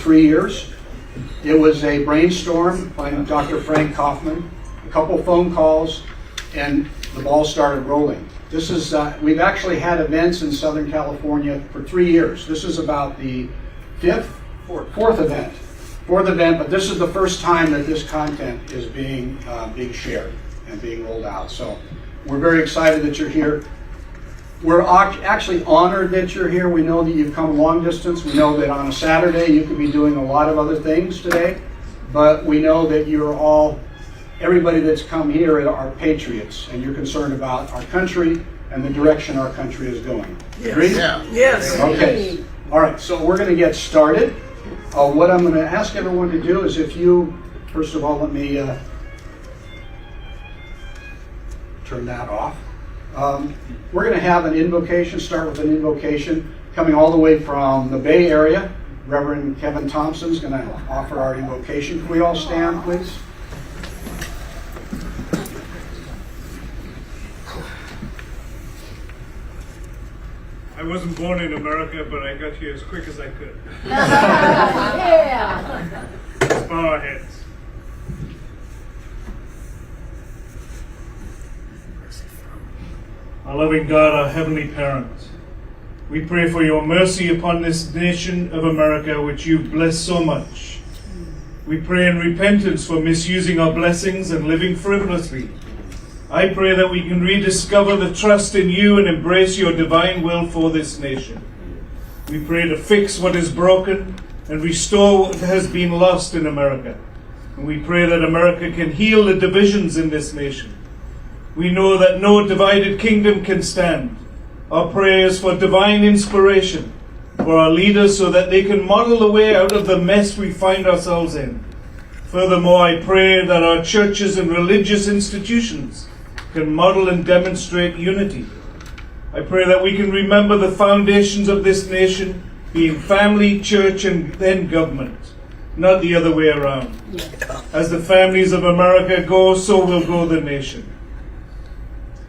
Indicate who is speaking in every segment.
Speaker 1: 3 years. It was a brainstorm by Dr. Frank Kaufman, a couple phone calls, and the ball started rolling. This is, we've actually had events in Southern California for 3 years. This is about the fourth event, but this is the first time that this content is being shared and being rolled out. So we're very excited that you're here. We're actually honored that you're here. We know that you've come long distance. We know that on a Saturday you could be doing a lot of other things today, but we know that you're all, everybody that's come here are patriots, and you're concerned about our country and the direction our country is going. Agreed?
Speaker 2: Yeah.
Speaker 3: Yes.
Speaker 1: Okay. All right, so we're going to get started. What I'm going to ask everyone to do is, if you, first of all, let me turn that off. We're going to have an invocation, start with an invocation coming all the way from the Bay Area. Reverend Kevin Thompson is going to offer our invocation. Can we all stand, please?
Speaker 4: I wasn't born in America, but I got here as quick as I could.
Speaker 3: Yeah.
Speaker 4: Let's bow our heads. Our loving God, our heavenly parent, we pray for your mercy upon this nation of America, which you've blessed so much. We pray in repentance for misusing our blessings and living frivolously. I pray that we can rediscover the trust in you and embrace your divine will for this nation. We pray to fix what is broken and restore what has been lost in America. And we pray that America can heal the divisions in this nation. We know that no divided kingdom can stand. Our prayer is for divine inspiration for our leaders so that they can model the way out of the mess we find ourselves in. Furthermore, I pray that our churches and religious institutions can model and demonstrate unity. I pray that we can remember the foundations of this nation being family, church, and then government, not the other way around. As the families of America go, so will go the nation.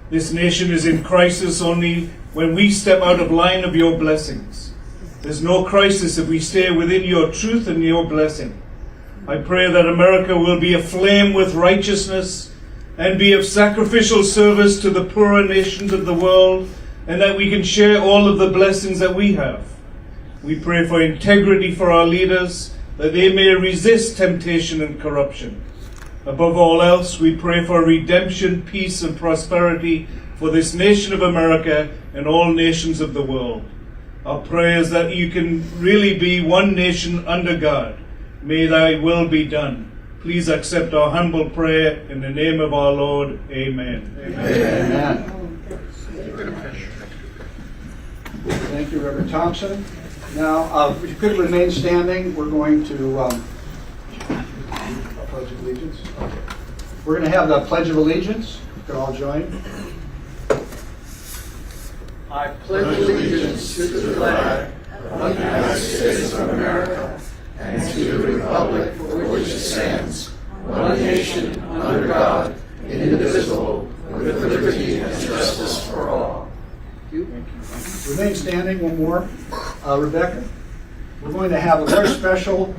Speaker 4: This nation is in crisis only when we step out of line of your blessings. There's no crisis if we stay within your truth and your blessing. I pray that America will be aflame with righteousness and be of sacrificial service to the poorer nations of the world, and that we can share all of the blessings that we have. We pray for integrity for our leaders, that they may resist temptation and corruption. Above all else, we pray for redemption, peace, and prosperity for this nation of America and all nations of the world. Our prayer is that you can really be one nation under God. May thy will be done. Please accept our humble prayer in the name of our Lord. Amen.
Speaker 1: Amen. Thank you, Reverend Thompson. Now, if you could remain standing, we're going to Pledge of Allegiance. We're going to have the Pledge of Allegiance. You can all join.
Speaker 2: I pledge allegiance to the flag of the United States of America and to the republic for which it stands, one nation, under God, indivisible, with liberty and justice for all.
Speaker 1: Thank you. Remain standing one more. Rebecca, we're going to have a very special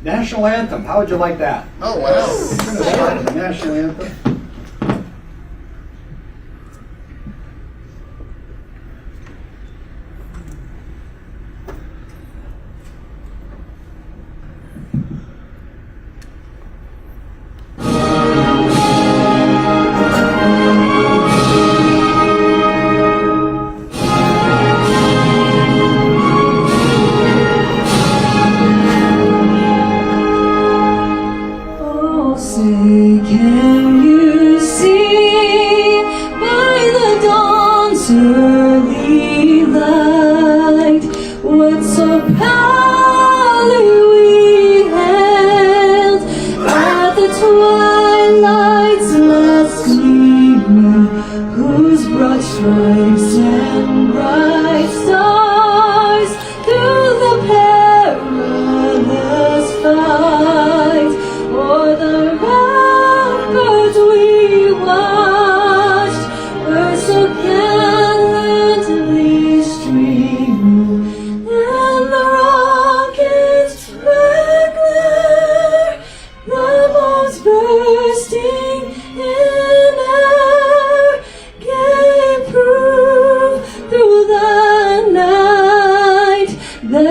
Speaker 1: national anthem. How would you like that?
Speaker 2: Oh, wow.
Speaker 1: We're going to start with the national anthem.
Speaker 5: Oh, say, can you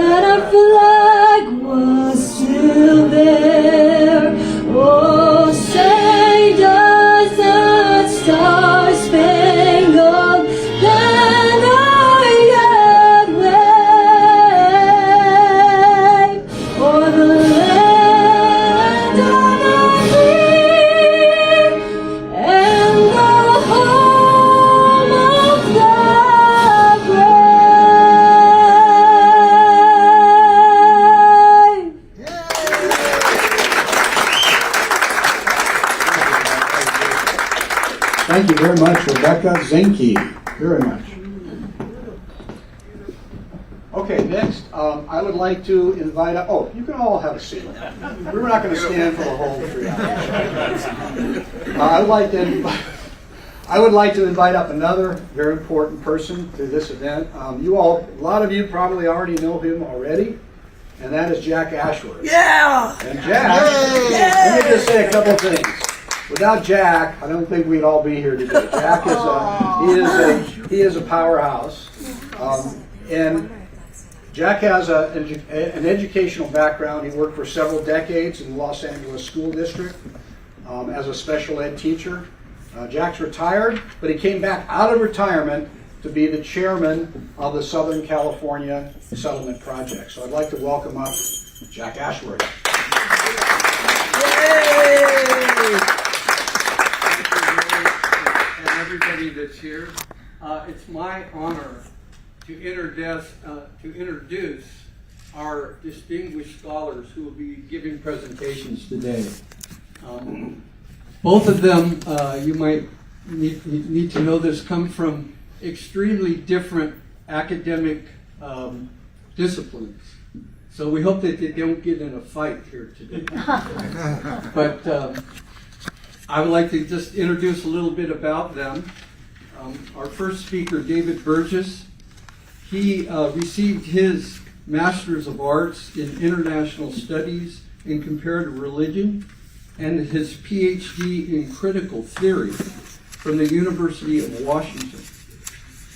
Speaker 3: when our flag was still there. Oh, say does that star-spangled banner yet wave o'er the land of our free and the home of the
Speaker 1: Thank you very much, Rebecca Zinke. Very much. Okay, next, I would like to invite, oh, you can all have a seat. We're not going to stand for the whole 3 hours. I would like to invite up another very important person to this event. A lot of you probably already know him already, and that is Jack Ashworth.
Speaker 2: Yeah!
Speaker 1: And Jack, let me just say a couple things. Without Jack, I don't think we'd all be here today. Jack is a powerhouse, and Jack has an educational background. He worked for several decades in the Los Angeles School District as a special ed teacher. Jack's retired, but he came back out of retirement to be the chairman of the Southern California Settlement Project. So I'd like to welcome up Jack Ashworth.
Speaker 2: Yay! And everybody that's here, it's my honor to introduce our distinguished scholars who will be giving presentations today. Both of them, you might need to know this, come from extremely different academic disciplines. So we hope that they don't get in a fight here today. But I would like to just introduce a little bit about them. Our first speaker, David Burgess, he received his Master's of Arts in International Studies in Comparative Religion and his PhD in Critical Theory from the University of Washington.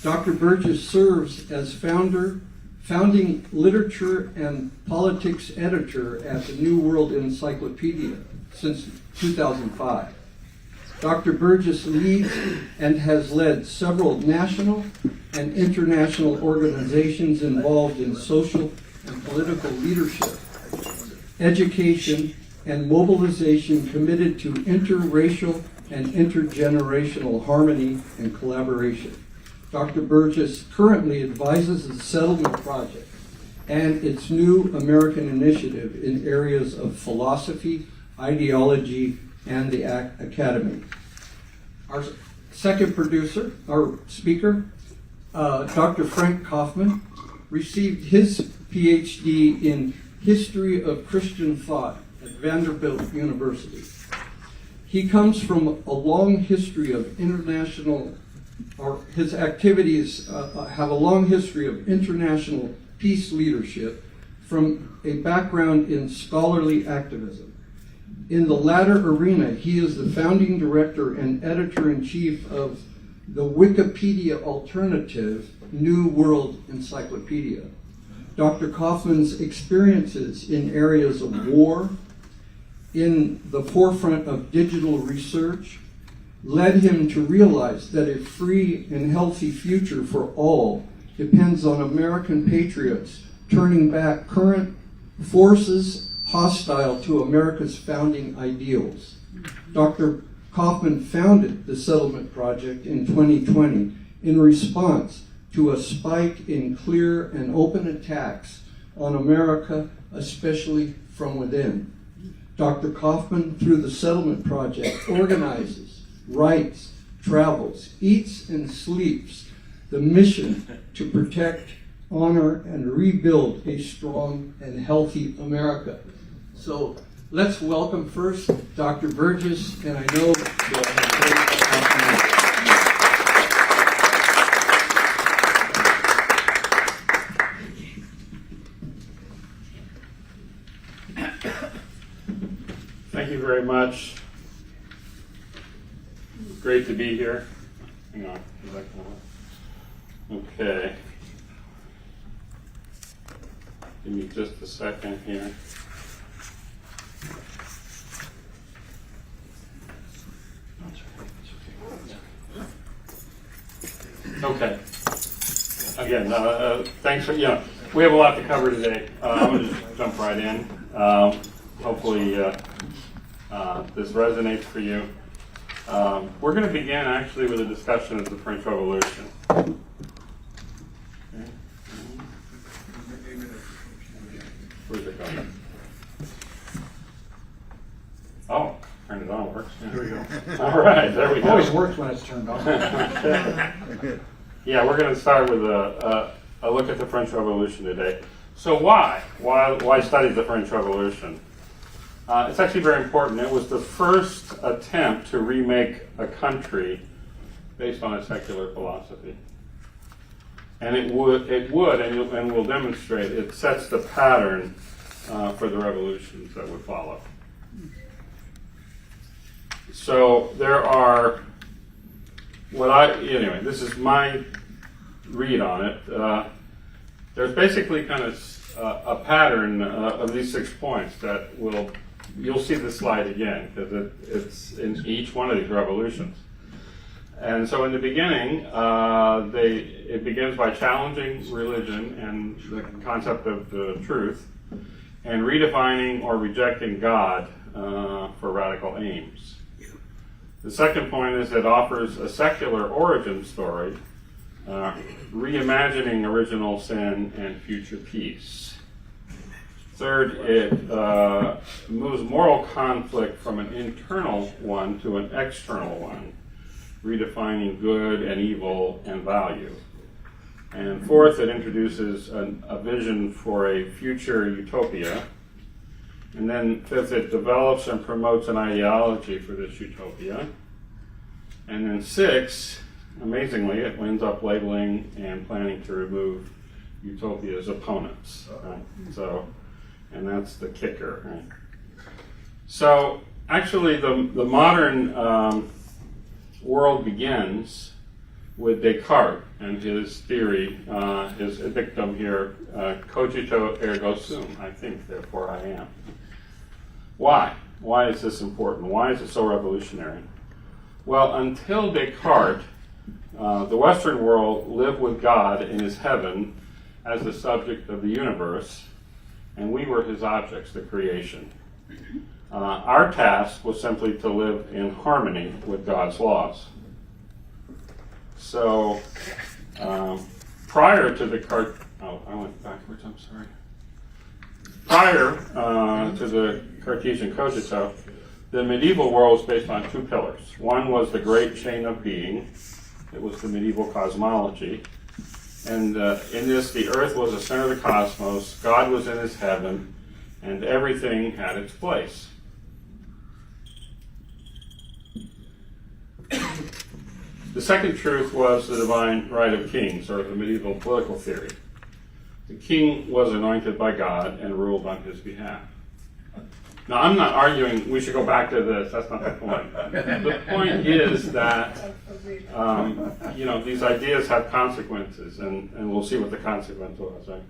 Speaker 2: Dr. Burgess serves as founding literature and politics editor at the New World Encyclopedia since 2005. Dr. Burgess leads and has led several national and international organizations involved in social and political leadership, education, and mobilization committed to interracial and intergenerational harmony and collaboration. Dr. Burgess currently advises the Settlement Project and its New American Initiative in areas of philosophy, ideology, and the academy. Our second speaker, Dr. Frank Kaufman, received his PhD in History of Christian Thought at Vanderbilt University. He comes from a long history of his activities have a long history of international peace leadership from a background in scholarly activism. In the latter arena, he is the founding director and editor-in-chief of the Wikipedia alternative New World Encyclopedia. Dr. Kaufman's experiences in areas of war, in the forefront of digital research, led him to realize that a free and healthy future for all depends on American patriots turning back current forces hostile to America's founding ideals. Dr. Kaufman founded the Settlement Project in 2020 in response to a spike in clear and open attacks on America, especially from within. Dr. Kaufman, through the Settlement Project, organizes, writes, travels, eats, and sleeps the mission to protect, honor, and rebuild a strong and healthy America. So let's welcome first Dr. Burgess, and I know you'll have great afternoon.
Speaker 5: Thank you very much. Great to be here. Hang on. Okay. Give me just a second here. Okay. Again, thanks for, we have a lot to cover today. I'm going to just jump right in. Hopefully this resonates for you. We're going to begin actually with a discussion of the French Revolution. Where's it going? Oh, turn it on, works. Yeah.
Speaker 1: Here we go.
Speaker 5: All right, there we
Speaker 1: It
Speaker 5: go.
Speaker 1: always works when it's turned on.
Speaker 5: Yeah, we're going to start with a look at the French Revolution today. So why study the French Revolution? It's actually very important. It was the first attempt to remake a country based on a secular philosophy. And it would, and we'll demonstrate, it sets the pattern for the revolutions that would follow. So there are, anyway, this is my read on it. There's basically kind of a pattern of these 6 points that you'll see this slide again, because it's in each one of these revolutions. And so in the beginning, it begins by challenging religion and the concept of the truth, and redefining or rejecting God for radical aims. The second point is it offers a secular origin story, reimagining original sin and future peace. Third, it moves moral conflict from an internal one to an external one, redefining good and evil and value. And fourth, it introduces a vision for a future utopia. And then fifth, it develops and promotes an ideology for this utopia. And then six, amazingly, it ends up labeling and planning to remove utopia's opponents. Right? So, and that's the kicker. Right? So actually the modern world begins with Descartes and his theory, his dictum here, cogito ergo sum, I think, therefore I am. Why? Why is this important? Why is it so revolutionary? Well, until Descartes, the Western world lived with God in his heaven as the subject of the universe, and we were his objects, the creation. Our task was simply to live in harmony with God's laws. So, prior to Descartes, I went backwards, I'm sorry. Prior to the Cartesian cogito, the medieval world was based on two pillars. One was the great chain of being. It was the medieval cosmology. And in this, the earth was the center of the cosmos, God was in his heaven, and everything had its place. The second truth was the divine right of kings, or the medieval political theory. The king was anointed by God and ruled on his behalf. Now, I'm not arguing we should go back to this. That's not the point. The point is that, these ideas have consequences, and we'll see what the consequence was, right?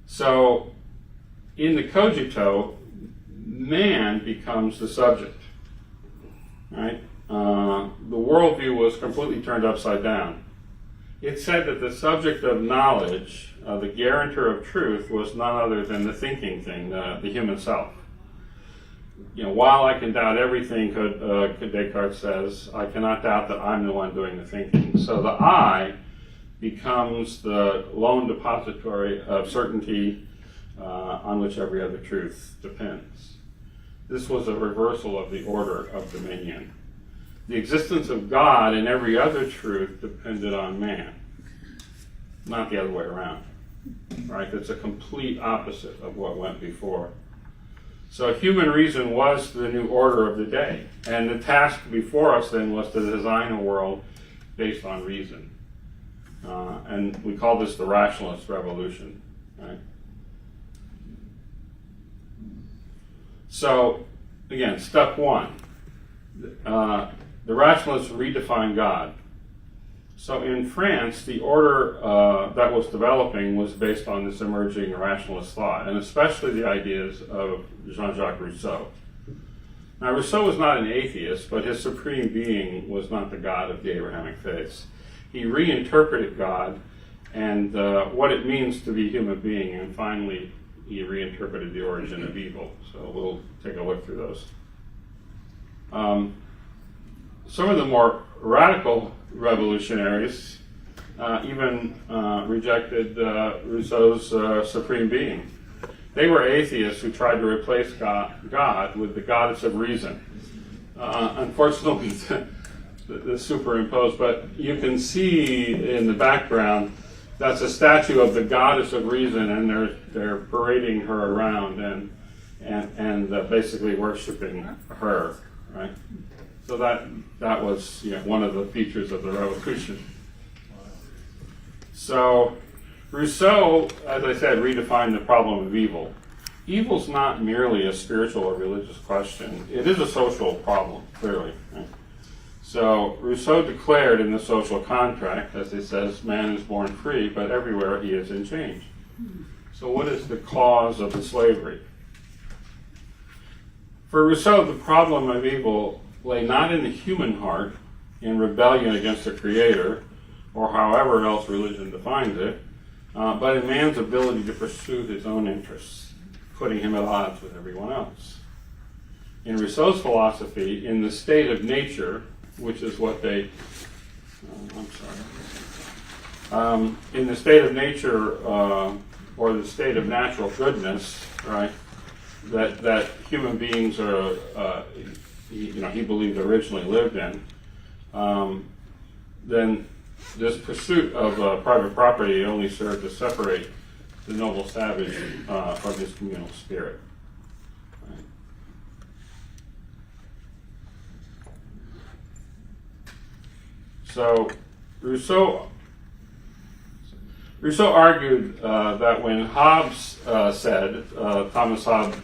Speaker 5: So, in the cogito, man becomes the subject, right? The worldview was completely turned upside down. It said that the subject of knowledge, the guarantor of truth, was none other than the thinking thing, the human self. While I can doubt everything, Descartes says, I cannot doubt that I'm the one doing the thinking. So the I becomes the lone depository of certainty on which every other truth depends. This was a reversal of the order of dominion. The existence of God and every other truth depended on man, not the other way around, right? That's a complete opposite of what went before. So human reason was the new order of the day, and the task before us then was to design a world based on reason. And we call this the rationalist revolution, right? So, again, step one. The rationalists redefine God. So in France, the order that was developing was based on this emerging rationalist thought, and especially the ideas of Jean-Jacques Rousseau. Now, Rousseau was not an atheist, but his supreme being was not the God of the Abrahamic faiths. He reinterpreted God and what it means to be a human being, and finally, he reinterpreted the origin of evil. So we'll take a look through those. Some of the more radical revolutionaries even rejected Rousseau's supreme being. They were atheists who tried to replace God with the goddess of reason. Unfortunately, the superimposed, but you can see in the background that's a statue of the goddess of reason, and they're parading her around and basically worshiping her, right? So that was one of the features of the revolution. So Rousseau, as I said, redefined the problem of evil. Evil's not merely a spiritual or religious question. It is a social problem, clearly. Right? So Rousseau declared in the social contract, as he says, man is born free, but everywhere he is in chains. So what is the cause of the slavery? For Rousseau, the problem of evil lay not in the human heart, in rebellion against the Creator, or however else religion defines it, but in man's ability to pursue his own interests, putting him at odds with everyone else. In Rousseau's philosophy, in the state of nature, which is what they, in the state of nature, or the state of natural goodness, right, that human beings are, he believed originally lived in, then this pursuit of private property only served to separate the noble savage from his communal spirit. Right? So Rousseau argued that when Hobbes said, Thomas Hobbes,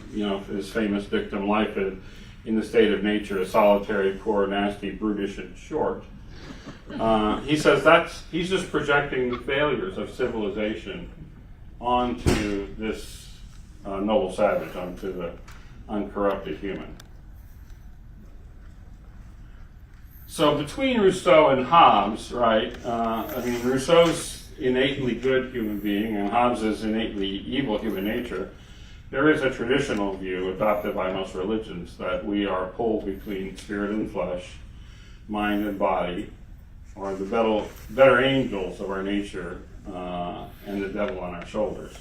Speaker 5: his famous dictum, life in the state of nature is solitary, poor, nasty, brutish, and short. He says he's just projecting the failures of civilization onto this noble savage, onto the uncorrupted human. So between Rousseau and Hobbes, right, Rousseau's innately good human being and Hobbes's innately evil human nature, there is a traditional view adopted by most religions that we are pulled between spirit and flesh, mind and body, or the better angels of our nature and the devil on our shoulders.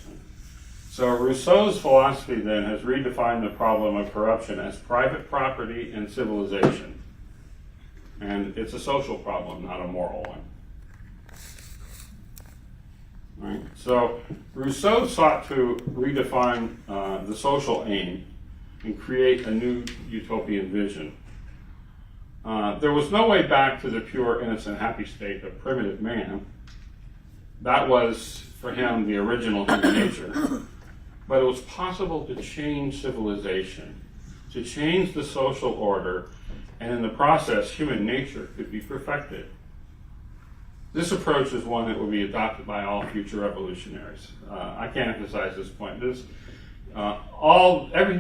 Speaker 5: So Rousseau's philosophy then has redefined the problem of corruption as private property and civilization. And it's a social problem, not a moral one. Right? So Rousseau sought to redefine the social aim and create a new utopian vision. There was no way back to the pure, innocent, happy state of primitive man. That was, for him, the original human nature. But it was possible to change civilization, to change the social order, and in the process, human nature could be perfected. This approach is one that will be adopted by all future revolutionaries. I can't emphasize this point. Everything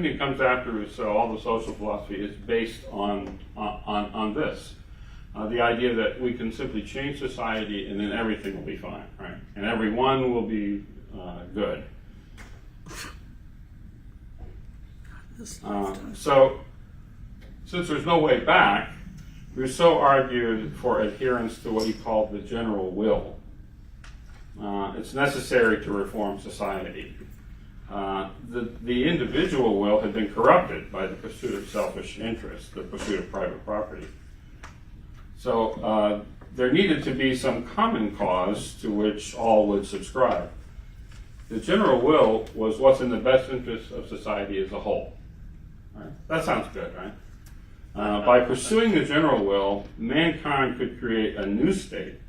Speaker 5: that comes after Rousseau, all the social philosophy, is based on this. The idea that we can simply change society and then everything will be fine, right? And everyone will be good. So, since there's no way back, Rousseau argued for adherence to what he called the general will. It's necessary to reform society. The individual will had been corrupted by the pursuit of selfish interests, the pursuit of private property. So there needed to be some common cause to which all would subscribe. The general will was what's in the best interest of society as a whole. Right? That sounds good, right? By pursuing the general will, mankind could create a new state,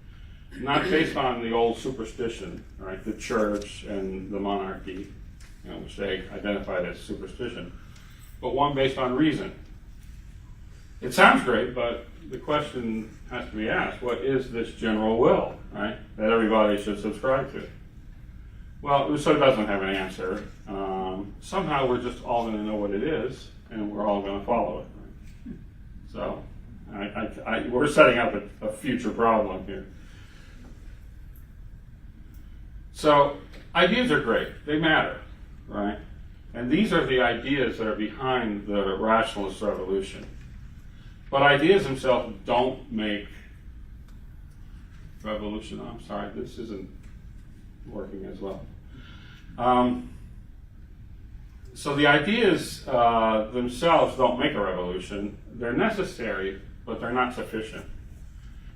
Speaker 5: not based on the old superstition, right? The church and the monarchy, which they identified as superstition, but one based on reason. It sounds great, but the question has to be asked, what is this general will, right, that everybody should subscribe to? Well, Rousseau doesn't have an answer. Somehow we're just all going to know what it is, and we're all going to follow it. Right? So we're setting up a future problem here. So ideas are great. They matter, right? And these are the ideas that are behind the rationalist revolution. But ideas themselves don't make revolution. I'm sorry, this isn't working as well. So the ideas themselves don't make a revolution. They're necessary, but they're not sufficient.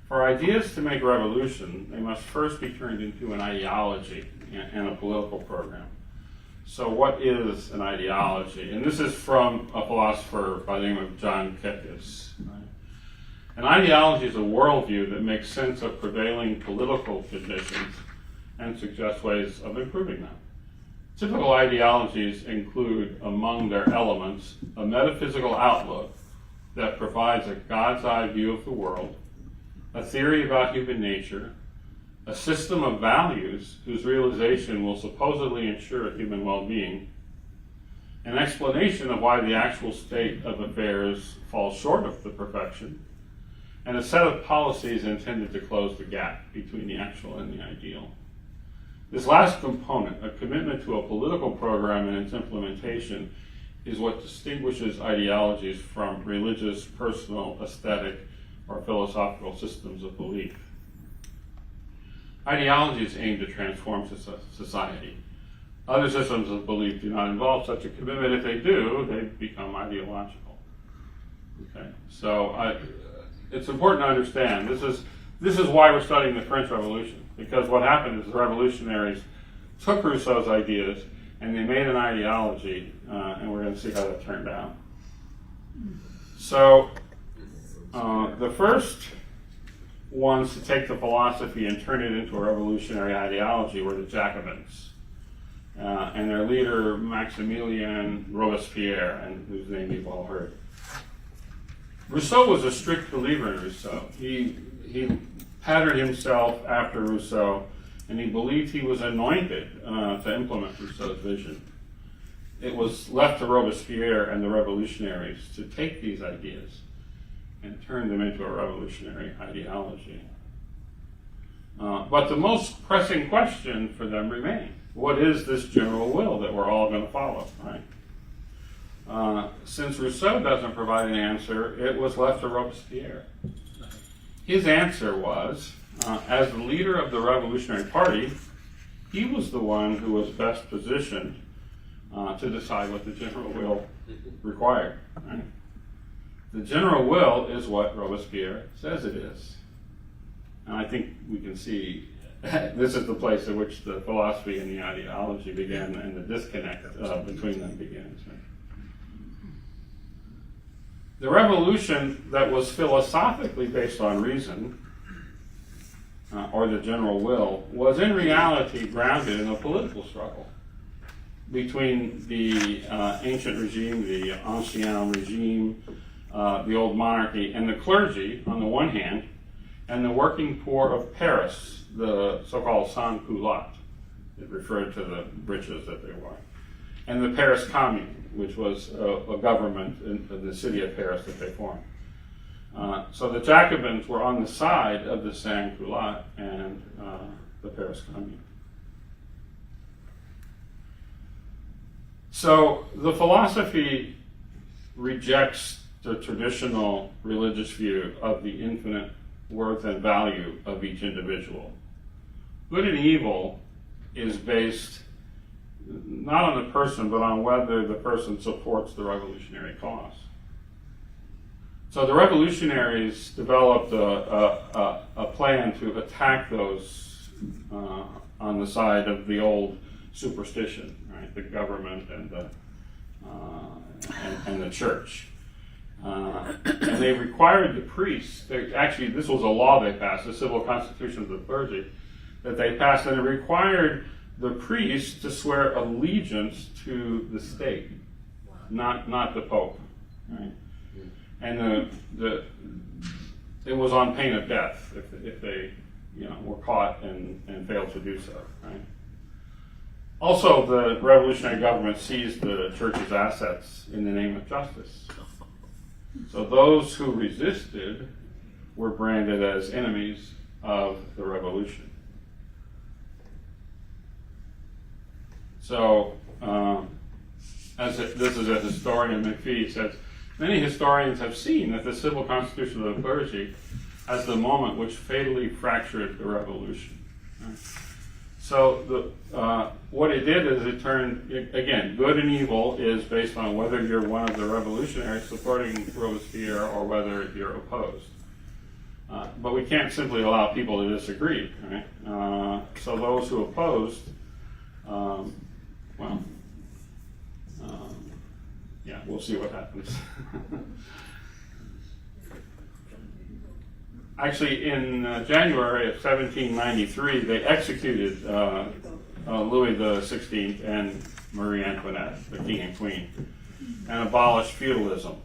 Speaker 5: For ideas to make a revolution, they must first be turned into an ideology and a political program. So what is an ideology? And this is from a philosopher by the name of John Kepis. Right? An ideology is a worldview that makes sense of prevailing political conditions and suggests ways of improving them. Typical ideologies include, among their elements, a metaphysical outlook that provides a God's-eye view of the world, a theory about human nature, a system of values whose realization will supposedly ensure human well-being, an explanation of why the actual state of affairs falls short of the perfection, and a set of policies intended to close the gap between the actual and the ideal. This last component, a commitment to a political program and its implementation, is what distinguishes ideologies from religious, personal, aesthetic, or philosophical systems of belief. Ideologies aim to transform society. Other systems of belief do not involve such a commitment. If they do, they become ideological. Okay, so it's important to understand this is why we're studying the French Revolution, because what happened is the revolutionaries took Rousseau's ideas and they made an ideology, and we're going to see how that turned out. So the first ones to take the philosophy and turn it into a revolutionary ideology were the Jacobins, and their leader Maximilien Robespierre, and whose name you've all heard. Rousseau was a strict believer in Rousseau. He patterned himself after Rousseau, and he believed he was anointed to implement Rousseau's vision. It was left to Robespierre and the revolutionaries to take these ideas and turn them into a revolutionary ideology. But the most pressing question for them remained: what is this general will that we're all going to follow, right? Since Rousseau doesn't provide an answer, it was left to Robespierre. His answer was, as the leader of the Revolutionary Party, he was the one who was best positioned to decide what the general will required. Right? The general will is what Robespierre says it is. And I think we can see this is the place in which the philosophy and the ideology began, and the disconnect between them begins. Right? The revolution that was philosophically based on reason, or the general will, was in reality grounded in a political struggle between the ancient regime, the ancien regime, the old monarchy, and the clergy on the one hand, and the working poor of Paris, the so-called sans-culottes. It referred to the breeches that they wore. And the Paris Commune, which was a government in the city of Paris that they formed. So the Jacobins were on the side of the sans-culottes and the Paris Commune. So the philosophy rejects the traditional religious view of the infinite worth and value of each individual. Good and evil is based not on the person, but on whether the person supports the revolutionary cause. So the revolutionaries developed a plan to attack those on the side of the old superstition, right? The government and the church. And they required the priests, actually this was a law they passed, the civil constitution of the clergy, that they passed, and it required the priests to swear allegiance to the state, not the Pope. Right? and it was on pain of death if they were caught and failed to do so. Right? Also, the revolutionary government seized the church's assets in the name of justice. So those who resisted were branded as enemies of the revolution. So, this is a historian, McPhee says, many historians have seen that the civil constitution of the clergy as the moment which fatally fractured the revolution. Right? So what it did is it turned, again, good and evil is based on whether you're one of the revolutionaries supporting Robespierre or whether you're opposed. But we can't simply allow people to disagree, right? So those who opposed, we'll see what happens. Actually, in January of 1793, they executed Louis XVI and Marie Antoinette, the king and queen, and abolished feudalism.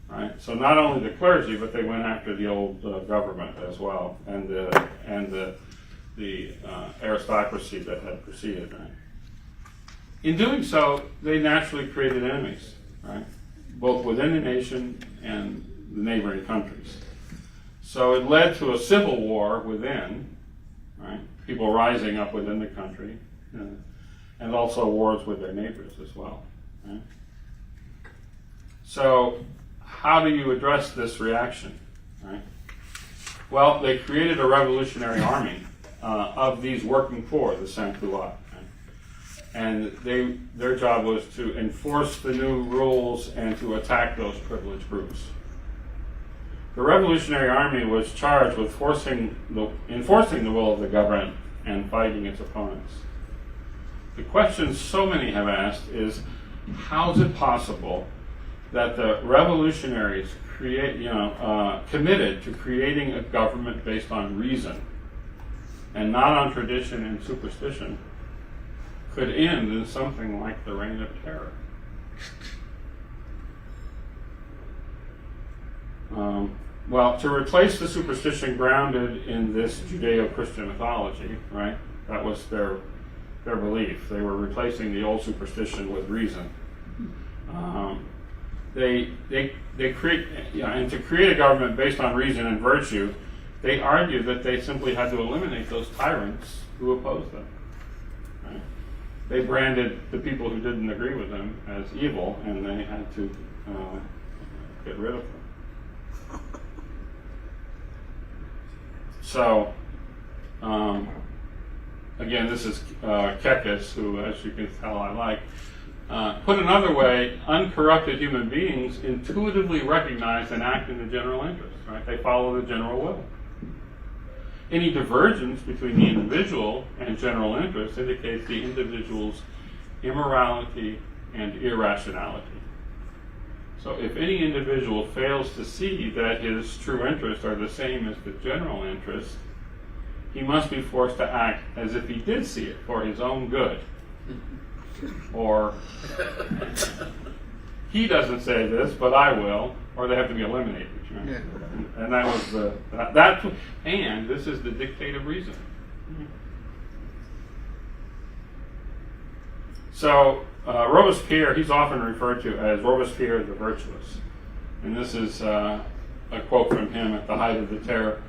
Speaker 5: Right. So not only the clergy, but they went after the old government as well, and the aristocracy that had preceded. Right. In doing so, they naturally created enemies, right, both within the nation and the neighboring countries. So it led to a civil war within, right? People rising up within the country, and also wars with their neighbors as well. Right? So how do you address this reaction? Right? Well, they created a revolutionary army of these working poor, the sans-culottes. Right? And their job was to enforce the new rules and to attack those privileged groups. The Revolutionary Army was charged with enforcing the will of the government and fighting its opponents. The question so many have asked is, how is it possible that the revolutionaries committed to creating a government based on reason and not on tradition and superstition could end in something like the Reign of Terror? Well, to replace the superstition grounded in this Judeo-Christian mythology, right? That was their belief. They were replacing the old superstition with reason. They create, and to create a government based on reason and virtue, they argued that they simply had to eliminate those tyrants who opposed them. Right? They branded the people who didn't agree with them as evil, and they had to get rid of them. So, again, this is Kekes, who, as you can tell, I like. Put another way, uncorrupted human beings intuitively recognize and act in the general interest, right? They follow the general will. Any divergence between the individual and general interest indicates the individual's immorality and irrationality. So if any individual fails to see that his true interests are the same as the general interest, he must be forced to act as if he did see it for his own good. Or, he doesn't say this, but I will, or they have to be eliminated. Right? Yeah. And that was and this is the dictate of reason. So, Robespierre, he's often referred to as Robespierre the Virtuous. And this is a quote from him at the height of the terror.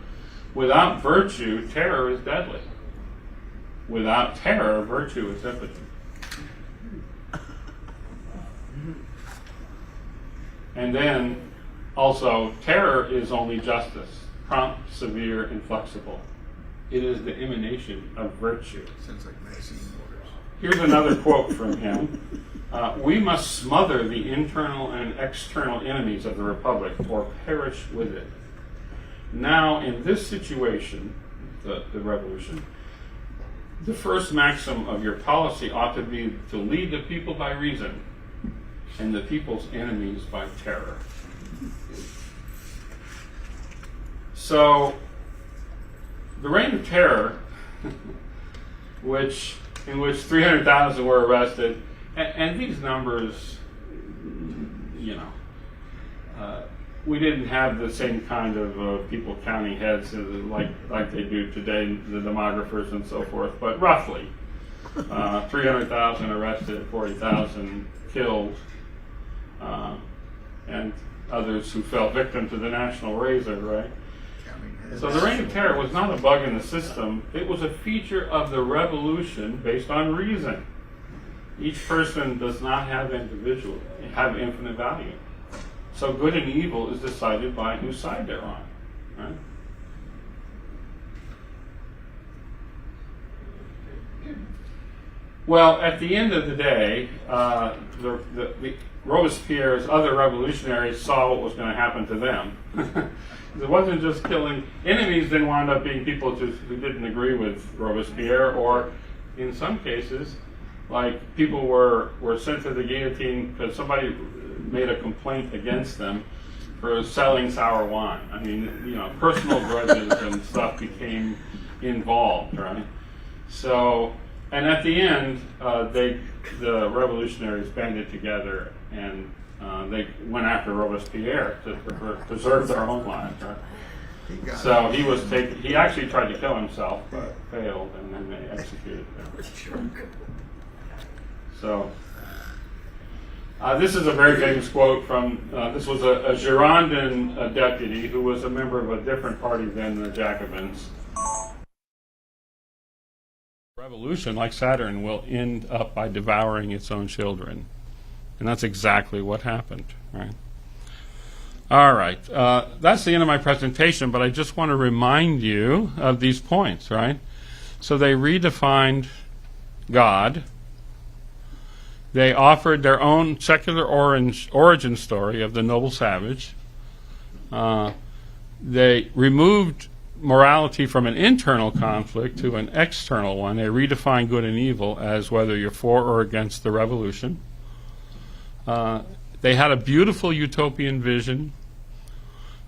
Speaker 5: Without virtue, terror is deadly. Without terror, virtue is impotent. And then, also, terror is only justice, prompt, severe, inflexible. It is the emanation of virtue.
Speaker 2: Sounds like Maxine Waters.
Speaker 5: Here's another quote from him. We must smother the internal and external enemies of the Republic or perish with it. Now, in this situation, the revolution, the first maxim of your policy ought to be to lead the people by reason and the people's enemies by terror. So, the Reign of Terror, in which 300,000 were arrested, and these numbers, we didn't have the same kind of people counting heads like they do today, the demographers and so forth, but roughly 300,000 arrested, 40,000 killed, and others who fell victim to the national razor, right? So the Reign of Terror was not a bug in the system. It was a feature of the revolution based on reason. Each person does not have infinite value. So good and evil is decided by whose side they're on, right? Well, at the end of the day, the Robespierre's other revolutionaries saw what was going to happen to them. It wasn't just killing enemies, then wound up being people who didn't agree with Robespierre, or in some cases, like people were sent to the guillotine because somebody made a complaint against them for selling sour wine. I mean, personal grudges and stuff became involved, right? So, and at the end, the revolutionaries banded together and they went after Robespierre to preserve their own lives, right? So he actually tried to kill himself, but failed, and then they executed him. So, this is a very famous quote from, this was a Girondin deputy who was a member of a different party than the Jacobins. Revolution, like Saturn, will end up by devouring its own children. And that's exactly what happened, right? All right, that's the end of my presentation, but I just want to remind you of these points, right? So they redefined God. They offered their own secular origin story of the noble savage. They removed morality from an internal conflict to an external one. They redefined good and evil as whether you're for or against the revolution. They had a beautiful utopian vision,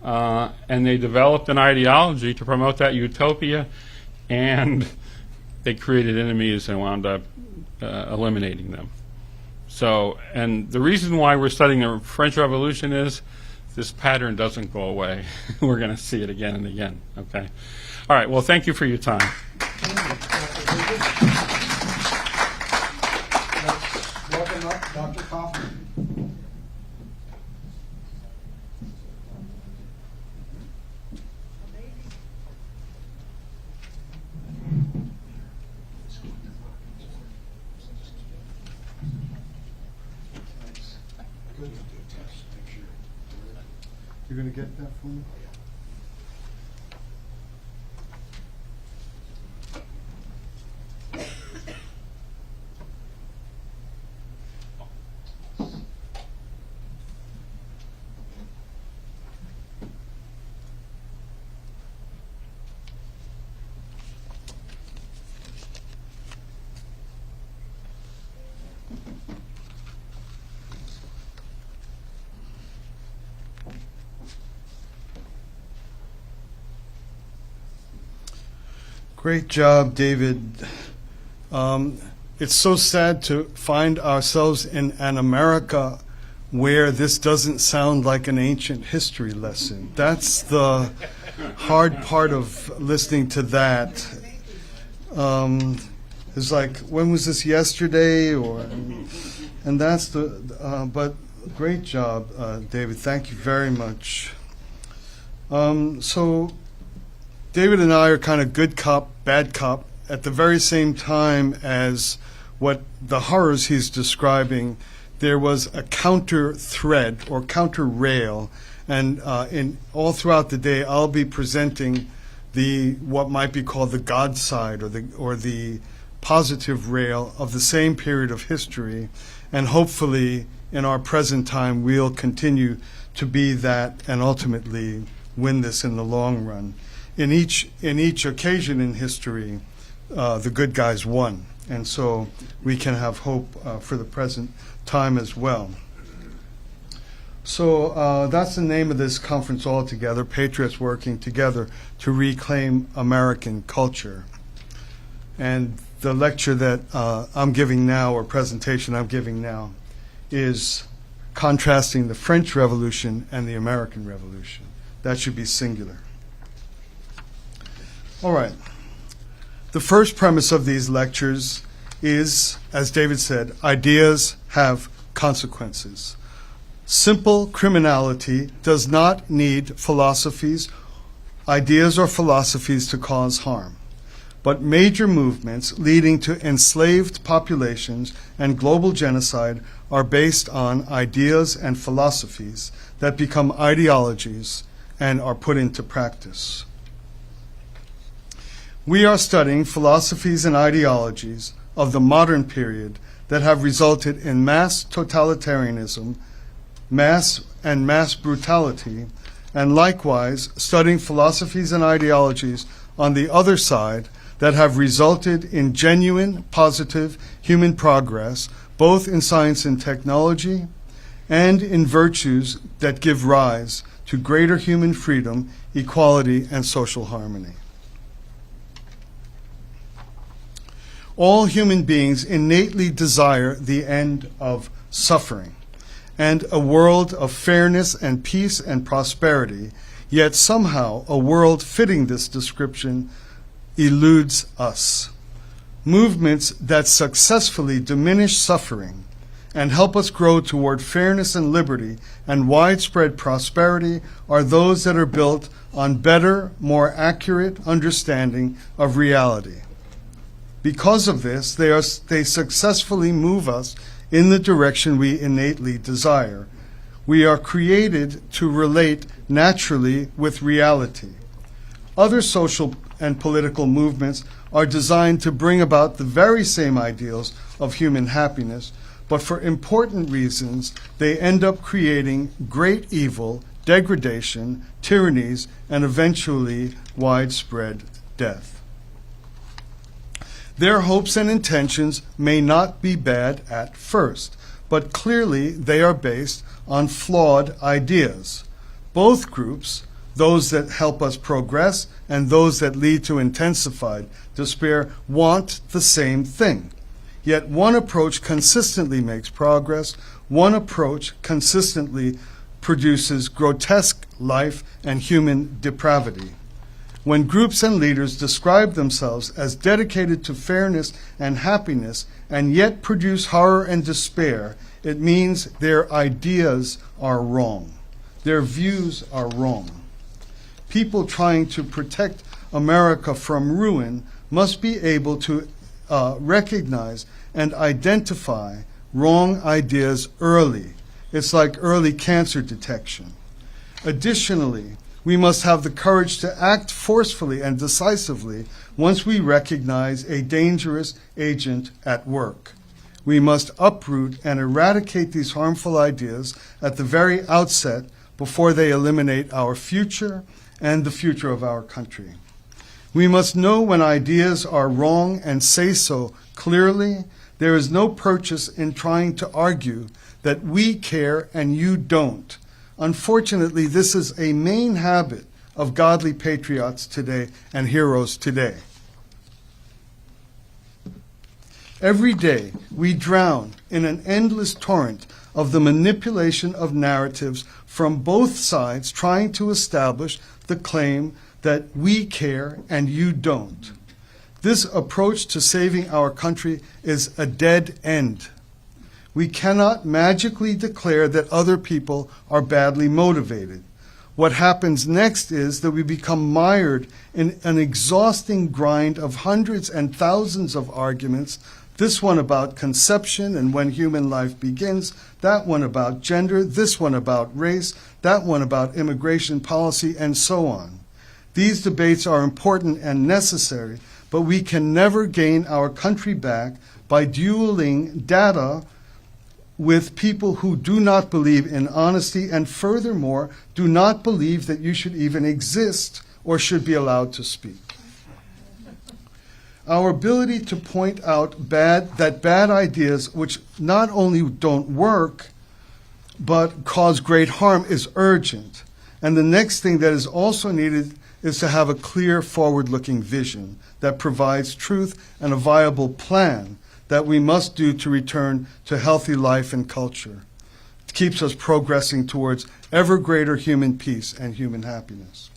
Speaker 5: and they developed an ideology to promote that utopia, and they created enemies and wound up eliminating them. So, and the reason why we're studying the French Revolution is this pattern doesn't go away. We're going to see it again and again, okay? All right, well, thank you for your time.
Speaker 1: Let's welcome up Dr. Kaufman.
Speaker 2: You're going to get that for me? Great job, David. It's so sad to find ourselves in an America where this doesn't sound like an ancient history lesson. That's the hard part of listening to that. It's like, when was this, yesterday? And that's but great job, David. Thank you very much. So David and I are kind of good cop, bad cop at the very same time as what the horrors he's describing. There was a counter thread or counter rail, and in all throughout the day I'll be presenting what might be called the God side or the positive rail of the same period of history, and hopefully in our present time we'll continue to be that and ultimately win this in the long run. In each occasion in history, the good guys won, and so we can have hope for the present time as well. So that's the name of this conference altogether, Patriots Working Together to Reclaim American Culture. And the lecture that I'm giving now, or presentation I'm giving now, is
Speaker 6: contrasting the French Revolution and the American Revolution. That should be singular. All right. The first premise of these lectures is, as David said, ideas have consequences. Simple criminality does not need philosophies, ideas or philosophies to cause harm. But major movements leading to enslaved populations and global genocide are based on ideas and philosophies that become ideologies and are put into practice. We are studying philosophies and ideologies of the modern period that have resulted in mass totalitarianism, mass brutality, and likewise studying philosophies and ideologies on the other side that have resulted in genuine, positive human progress, both in science and technology, and in virtues that give rise to greater human freedom, equality, and social harmony. All human beings innately desire the end of suffering and a world of fairness and peace and prosperity, yet somehow a world fitting this description eludes us. Movements that successfully diminish suffering and help us grow toward fairness and liberty and widespread prosperity are those that are built on better, more accurate understanding of reality. Because of this, they successfully move us in the direction we innately desire. We are created to relate naturally with reality. Other social and political movements are designed to bring about the very same ideals of human happiness, but for important reasons, they end up creating great evil, degradation, tyrannies, and eventually widespread death. Their hopes and intentions may not be bad at first, but clearly they are based on flawed ideas. Both groups, those that help us progress and those that lead to intensified despair, want the same thing. Yet one approach consistently makes progress, one approach consistently produces grotesque life and human depravity. When groups and leaders describe themselves as dedicated to fairness and happiness and yet produce horror and despair, it means their ideas are wrong. Their views are wrong. People trying to protect America from ruin must be able to recognize and identify wrong ideas early. It's like early cancer detection. Additionally, we must have the courage to act forcefully and decisively once we recognize a dangerous agent at work. We must uproot and eradicate these harmful ideas at the very outset before they eliminate our future and the future of our country. We must know when ideas are wrong and say so clearly. There is no purchase in trying to argue that we care and you don't. Unfortunately, this is a main habit of godly patriots today and heroes today. Every day, we drown in an endless torrent of the manipulation of narratives from both sides trying to establish the claim that we care and you don't. This approach to saving our country is a dead end. We cannot magically declare that other people are badly motivated. What happens next is that we become mired in an exhausting grind of hundreds and thousands of arguments, this one about conception and when human life begins, that one about gender, this one about race, that one about immigration policy, and so on. These debates are important and necessary, but we can never gain our country back by dueling data with people who do not believe in honesty and furthermore do not believe that you should even exist or should be allowed to speak. Our ability to point out that bad ideas which not only don't work but cause great harm is urgent. And the next thing that is also needed is to have a clear forward-looking vision that provides truth and a viable plan that we must do to return to healthy life and culture. keeps us progressing towards ever greater human peace and human happiness.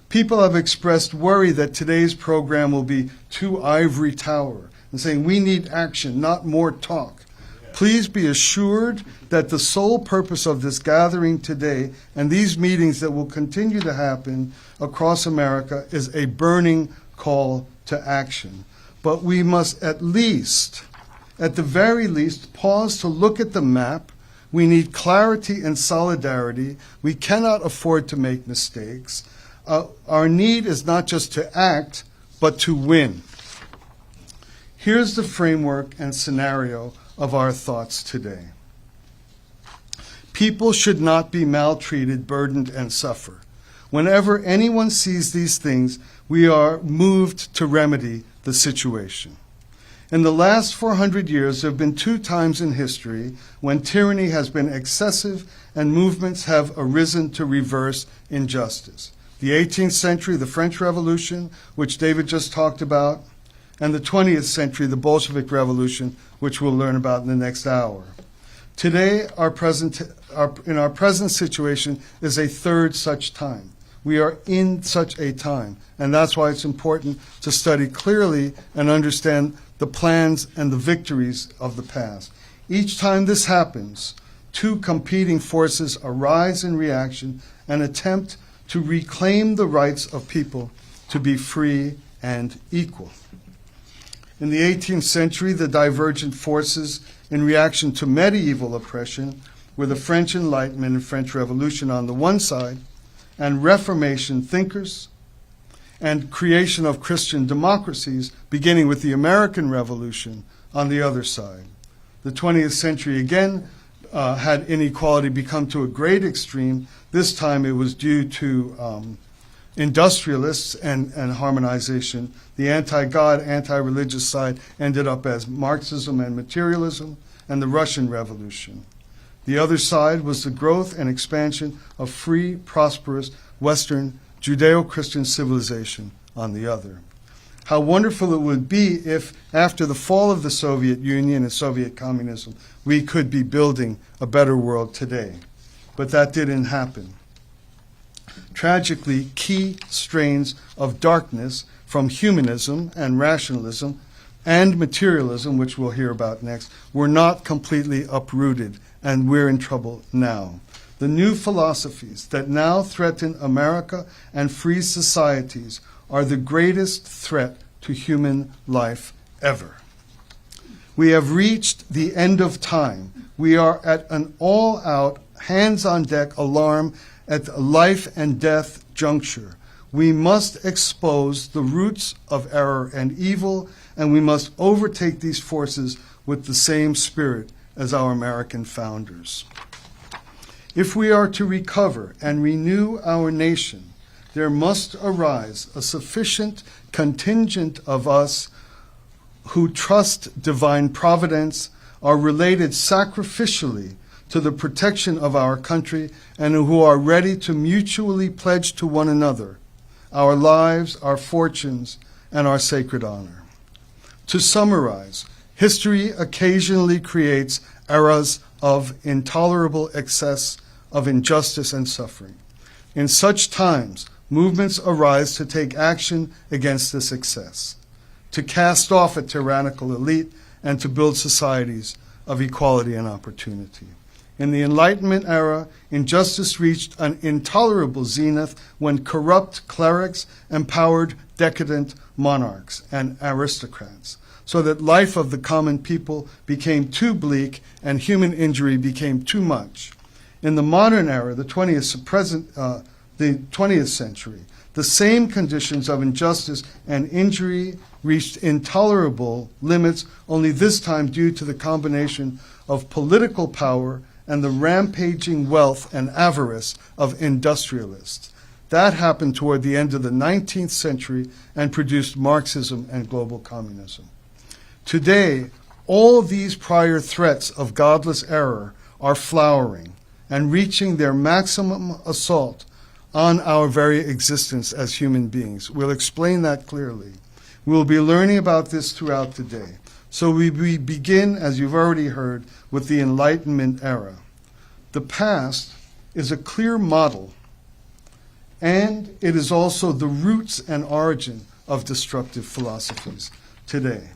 Speaker 6: People have expressed worry that today's program will be too ivory tower and saying we need action, not more talk. Please be assured that the sole purpose of this gathering today and these meetings that will continue to happen across America is a burning call to action. But we must at the very least, pause to look at the map. We need clarity and solidarity. We cannot afford to make mistakes. Our need is not just to act, but to win. Here's the framework and scenario of our thoughts today. People should not be maltreated, burdened, and suffer. Whenever anyone sees these things, we are moved to remedy the situation. In the last 400 years, there have been 2 times in history when tyranny has been excessive and movements have arisen to reverse injustice. The 18th century, the French Revolution, which David just talked about, and the 20th century, the Bolshevik Revolution, which we'll learn about in the next hour. Today, in our present situation is a third such time. We are in such a time, and that's why it's important to study clearly and understand the plans and the victories of the past. Each time this happens, 2 competing forces arise in reaction and attempt to reclaim the rights of people to be free and equal. In the 18th century, the divergent forces in reaction to medieval oppression were the French Enlightenment and French Revolution on the one side, and Reformation thinkers, and creation of Christian democracies, beginning with the American Revolution, on the other side. The 20th century again had inequality become to a great extreme. This time it was due to industrialists and harmonization. The anti-God, anti-religious side ended up as Marxism and materialism, and the Russian Revolution. The other side was the growth and expansion of free, prosperous, Western, Judeo-Christian civilization on the other. How wonderful it would be if, after the fall of the Soviet Union and Soviet communism, we could be building a better world today. But that didn't happen. Tragically, key strains of darkness from humanism and rationalism and materialism, which we'll hear about next, were not completely uprooted, and we're in trouble now. The new philosophies that now threaten America and free societies are the greatest threat to human life ever. We have reached the end of time. We are at an all-out, hands-on-deck alarm at the life and death juncture. We must expose the roots of error and evil, and we must overtake these forces with the same spirit as our American founders. If we are to recover and renew our nation, there must arise a sufficient contingent of us who trust divine providence, are related sacrificially to the protection of our country, and who are ready to mutually pledge to one another our lives, our fortunes, and our sacred honor. To summarize, history occasionally creates eras of intolerable excess of injustice and suffering. In such times, movements arise to take action against this excess, to cast off a tyrannical elite, and to build societies of equality and opportunity. In the Enlightenment era, injustice reached an intolerable zenith when corrupt clerics empowered decadent monarchs and aristocrats, so that life of the common people became too bleak and human injury became too much. In the modern era, the 20th century, the same conditions of injustice and injury reached intolerable limits, only this time due to the combination of political power and the rampaging wealth and avarice of industrialists. That happened toward the end of the 19th century and produced Marxism and global communism. Today, all these prior threats of godless error are flowering and reaching their maximum assault on our very existence as human beings. We'll explain that clearly. We'll be learning about this throughout the day. So we begin, as you've already heard, with the Enlightenment era. The past is a clear model, and it is also the roots and origin of destructive philosophies today.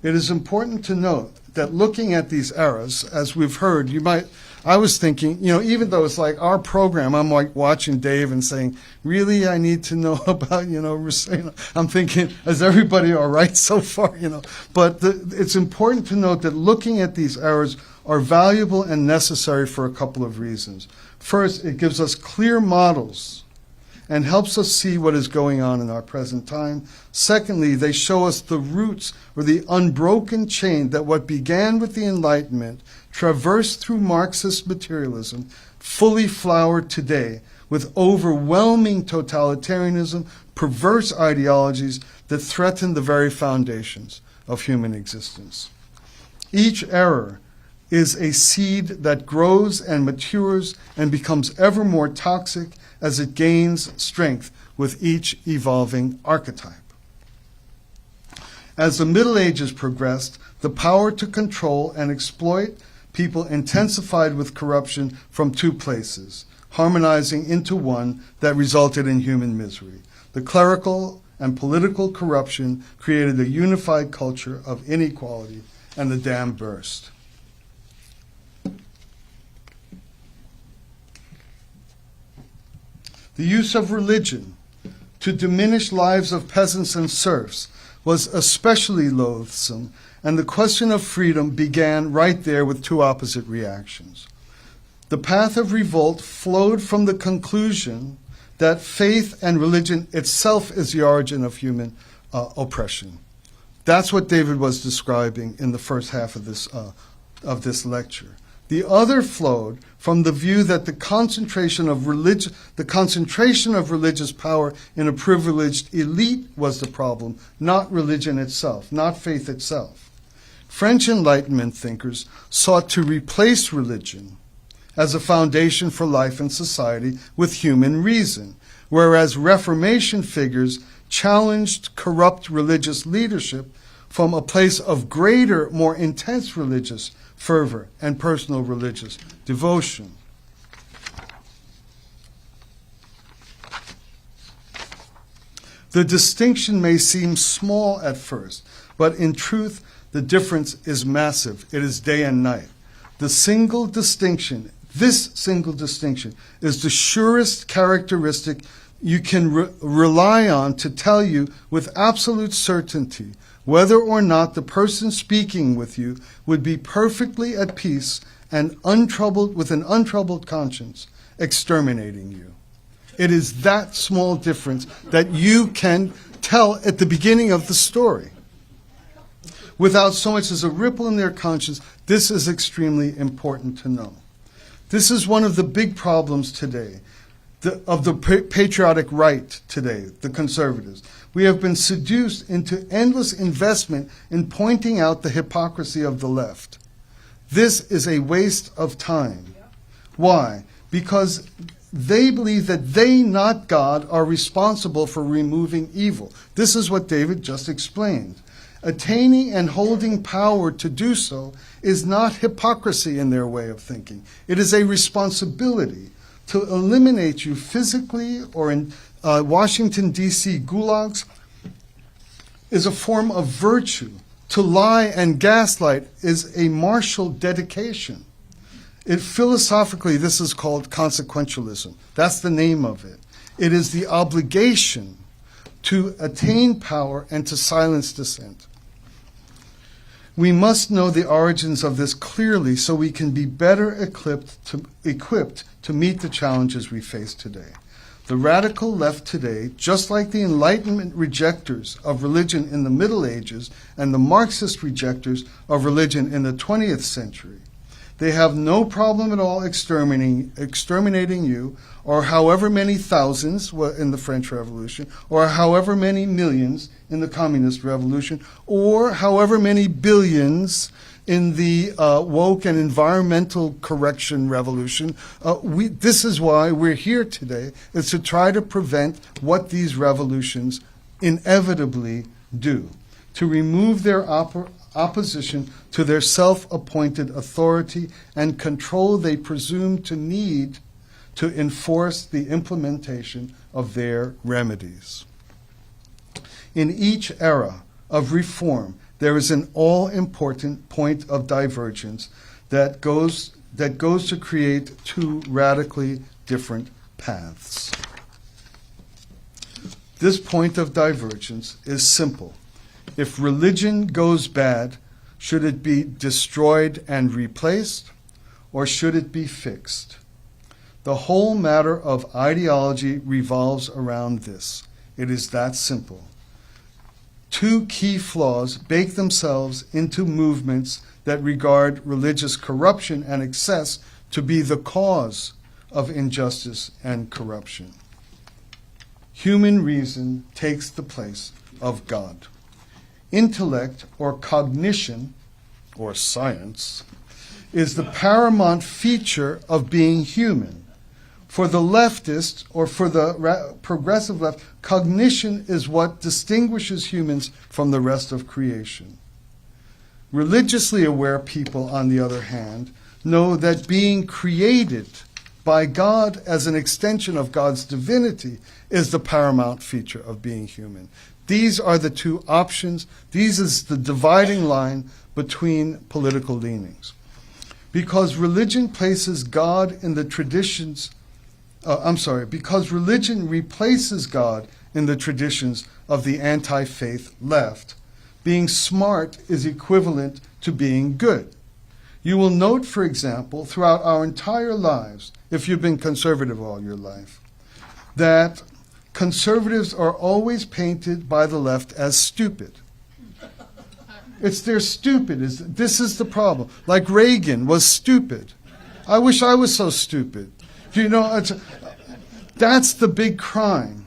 Speaker 6: It is important to note that looking at these eras, as we've heard, I was thinking, even though it's like our program, I'm like watching Dave and saying, really, I need to know about, I'm thinking, is everybody all right so far, But it's important to note that looking at these eras are valuable and necessary for a couple of reasons. First, it gives us clear models and helps us see what is going on in our present time. Secondly, they show us the roots or the unbroken chain that what began with the Enlightenment, traversed through Marxist materialism, fully flowered today with overwhelming totalitarianism, perverse ideologies that threaten the very foundations of human existence. Each era is a seed that grows and matures and becomes ever more toxic as it gains strength with each evolving archetype. As the Middle Ages progressed, the power to control and exploit people intensified with corruption from two places, harmonizing into one that resulted in human misery. The clerical and political corruption created a unified culture of inequality, and the dam burst. The use of religion to diminish lives of peasants and serfs was especially loathsome, and the question of freedom began right there with two opposite reactions. The path of revolt flowed from the conclusion that faith and religion itself is the origin of human oppression. That's what David was describing in the first half of this lecture. The other flowed from the view that the concentration of religious power in a privileged elite was the problem, not religion itself, not faith itself. French Enlightenment thinkers sought to replace religion as a foundation for life and society with human reason, whereas Reformation figures challenged corrupt religious leadership from a place of greater, more intense religious fervor and personal religious devotion. The distinction may seem small at first, but in truth, the difference is massive. It is day and night. This single distinction is the surest characteristic you can rely on to tell you with absolute certainty whether or not the person speaking with you would be perfectly at peace and with an untroubled conscience, exterminating you. It is that small difference that you can tell at the beginning of the story. Without so much as a ripple in their conscience, this is extremely important to know. This is one of the big problems today, of the patriotic right today, the conservatives. We have been seduced into endless investment in pointing out the hypocrisy of the left. This is a waste of time. Why? Because they believe that they, not God, are responsible for removing evil. This is what David just explained. Attaining and holding power to do so is not hypocrisy in their way of thinking. It is a responsibility to eliminate you physically, or in Washington, D.C. gulags, is a form of virtue. To lie and gaslight is a martial dedication. Philosophically, this is called consequentialism. That's the name of it. It is the obligation to attain power and to silence dissent. We must know the origins of this clearly so we can be better equipped to meet the challenges we face today. The radical left today, just like the Enlightenment rejectors of religion in the Middle Ages and the Marxist rejectors of religion in the 20th century, they have no problem at all exterminating you, or however many thousands in the French Revolution, or however many millions in the Communist Revolution, or however many billions in the woke and environmental correction revolution. This is why we're here today, is to try to prevent what these revolutions inevitably do, to remove their opposition to their self-appointed authority and control they presume to need to enforce the implementation of their remedies. In each era of reform, there is an all-important point of divergence that goes to create two radically different paths. This point of divergence is simple. If religion goes bad, should it be destroyed and replaced, or should it be fixed? The whole matter of ideology revolves around this. It is that simple. Two key flaws bake themselves into movements that regard religious corruption and excess to be the cause of injustice and corruption. Human reason takes the place of God. Intellect or cognition, or science, is the paramount feature of being human. For the leftist, or for the progressive left, cognition is what distinguishes humans from the rest of creation. Religiously aware people, on the other hand, know that being created by God as an extension of God's divinity is the paramount feature of being human. These are the two options. These is the dividing line between political leanings. Because religion places God in the traditions because religion replaces God in the traditions of the anti-faith left, being smart is equivalent to being good. You will note, for example, throughout our entire lives, if you've been conservative all your life, that conservatives are always painted by the left as stupid. They're stupid. This is the problem. Like Reagan was stupid. I wish I was so stupid. You know, that's the big crime.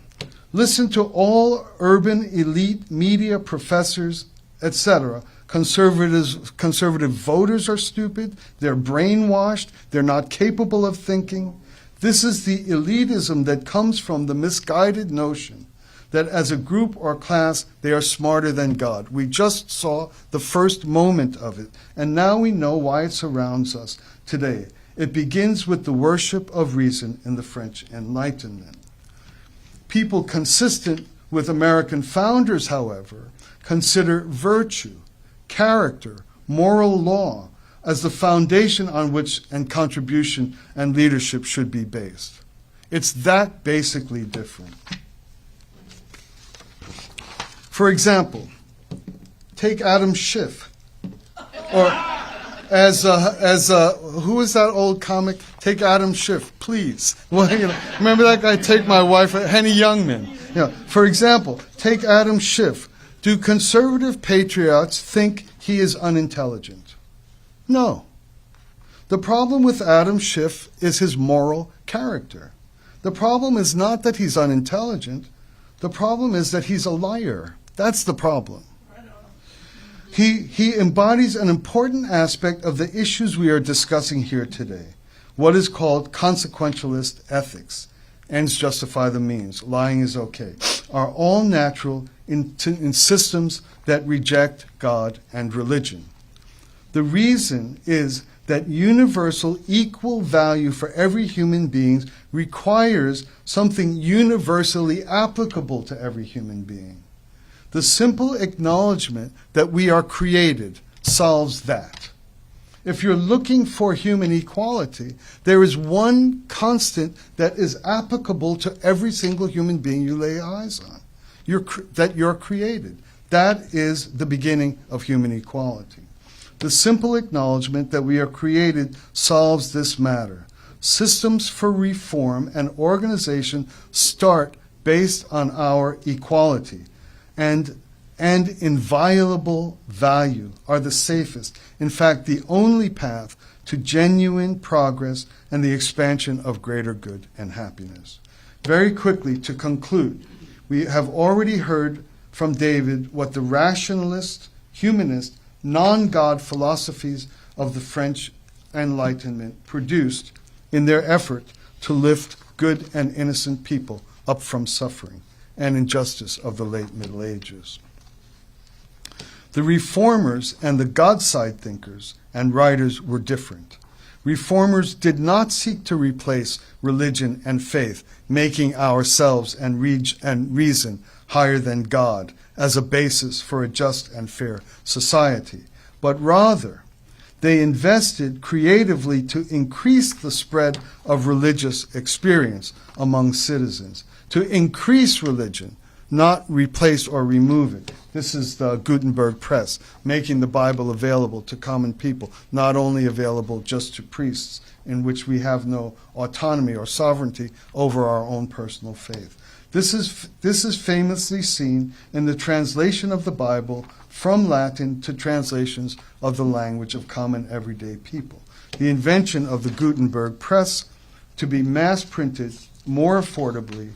Speaker 6: Listen to all urban elite media professors, etc. Conservative voters are stupid. They're brainwashed. They're not capable of thinking. This is the elitism that comes from the misguided notion that as a group or class, they are smarter than God. We just saw the first moment of it, and now we know why it surrounds us today. It begins with the worship of reason in the French Enlightenment. People consistent with American founders, however, consider virtue, character, moral law as the foundation on which and contribution and leadership should be based. It's that basically different. For example, take Adam Schiff, or who is that old comic? Take Adam Schiff, please. Well, remember that guy? Take my wife, Henny Youngman. For example, take Adam Schiff. Do conservative patriots think he is unintelligent? No. The problem with Adam Schiff is his moral character. The problem is not that he's unintelligent. The problem is that he's a liar. That's the problem. He embodies an important aspect of the issues we are discussing here today, what is called consequentialist ethics. Ends justify the means. Lying is okay. Are all natural in systems that reject God and religion. The reason is that universal equal value for every human being requires something universally applicable to every human being. The simple acknowledgement that we are created solves that. If you're looking for human equality, there is one constant that is applicable to every single human being you lay eyes on, that you're created. That is the beginning of human equality. The simple acknowledgement that we are created solves this matter. Systems for reform and organization start based on our equality, and inviolable value are the safest, in fact, the only path to genuine progress and the expansion of greater good and happiness. Very quickly, to conclude, we have already heard from David what the rationalist, humanist, non-God philosophies of the French Enlightenment produced in their effort to lift good and innocent people up from suffering and injustice of the late Middle Ages. The reformers and the God-side thinkers and writers were different. Reformers did not seek to replace religion and faith, making ourselves and reason higher than God as a basis for a just and fair society, but rather they invested creatively to increase the spread of religious experience among citizens, to increase religion, not replace or remove it. This is the Gutenberg Press, making the Bible available to common people, not only available just to priests, in which we have no autonomy or sovereignty over our own personal faith. This is famously seen in the translation of the Bible from Latin to translations of the language of common everyday people. The invention of the Gutenberg Press to be mass printed more affordably,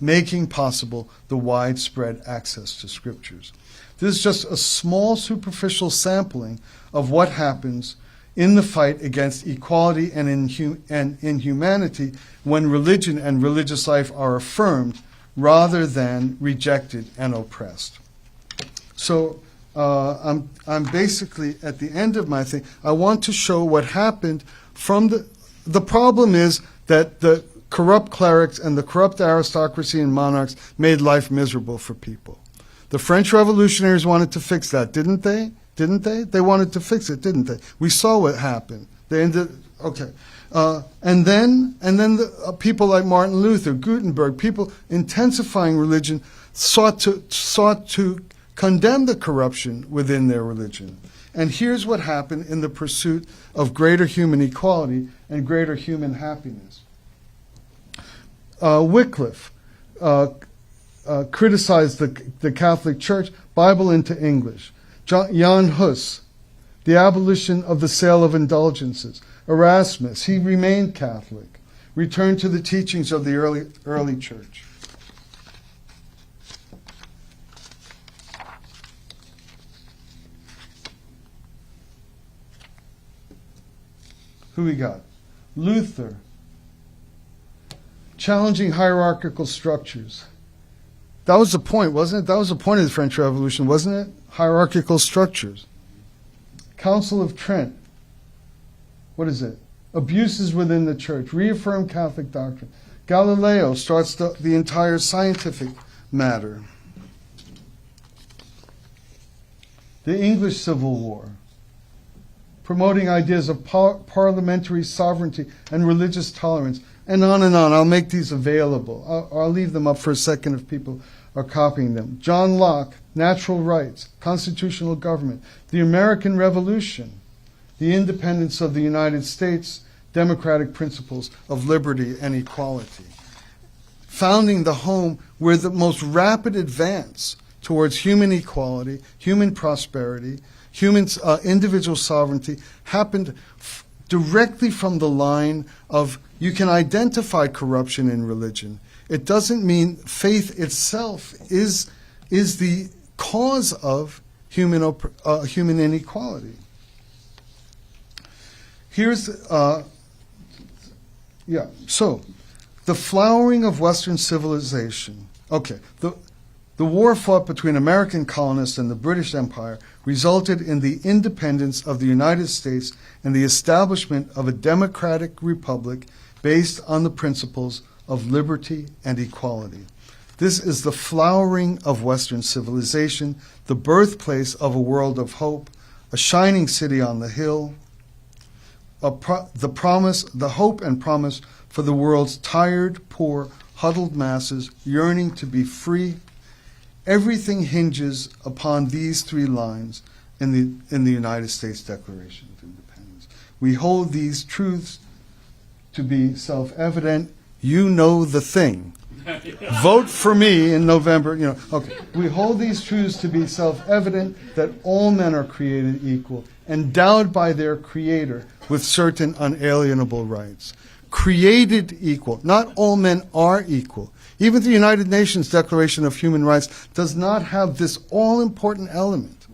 Speaker 6: making possible the widespread access to scriptures. This is just a small superficial sampling of what happens in the fight against equality and inhumanity when religion and religious life are affirmed rather than rejected and oppressed. So I'm basically at the end of my thing. I want to show what happened from the problem is that the corrupt clerics and the corrupt aristocracy and monarchs made life miserable for people. The French revolutionaries wanted to fix that, didn't they? Didn't they? They wanted to fix it, didn't they? We saw what happened. They ended. Okay, and then the, people like Martin Luther, Gutenberg, people intensifying religion sought to condemn the corruption within their religion. And here's what happened in the pursuit of greater human equality and greater human happiness. Wycliffe criticized the Catholic Church, Bible into English. Jan Hus, the abolition of the sale of indulgences. Erasmus, he remained Catholic, returned to the teachings of the early church. Who we got? Luther, challenging hierarchical structures. That was the point, wasn't it? That was the point of the French Revolution, wasn't it? Hierarchical structures. Council of Trent. What is it? Abuses within the church. Reaffirm Catholic doctrine. Galileo starts the entire scientific matter. The English Civil War. Promoting ideas of parliamentary sovereignty and religious tolerance. And on and on. I'll make these available. I'll leave them up for a second if people are copying them. John Locke, natural rights, constitutional government, the American Revolution, the independence of the United States, democratic principles of liberty and equality. Founding the home where the most rapid advance towards human equality, human prosperity, human individual sovereignty happened directly from the line of you can identify corruption in religion. It doesn't mean faith itself is the cause of human inequality. Here's so the flowering of Western civilization. Okay, the war fought between American colonists and the British Empire resulted in the independence of the United States and the establishment of a democratic republic based on the principles of liberty and equality. This is the flowering of Western civilization, the birthplace of a world of hope, a shining city on the hill, the hope and promise for the world's tired, poor, huddled masses yearning to be free. Everything hinges upon these three lines in the United States Declaration of Independence. We hold these truths to be self-evident. You know the thing. Vote for me in November. Okay. We hold these truths to be self-evident that all men are created equal, endowed by their Creator with certain unalienable rights. Created equal. Not all men are equal. Even the United Nations Declaration of Human Rights does not have this all-important element.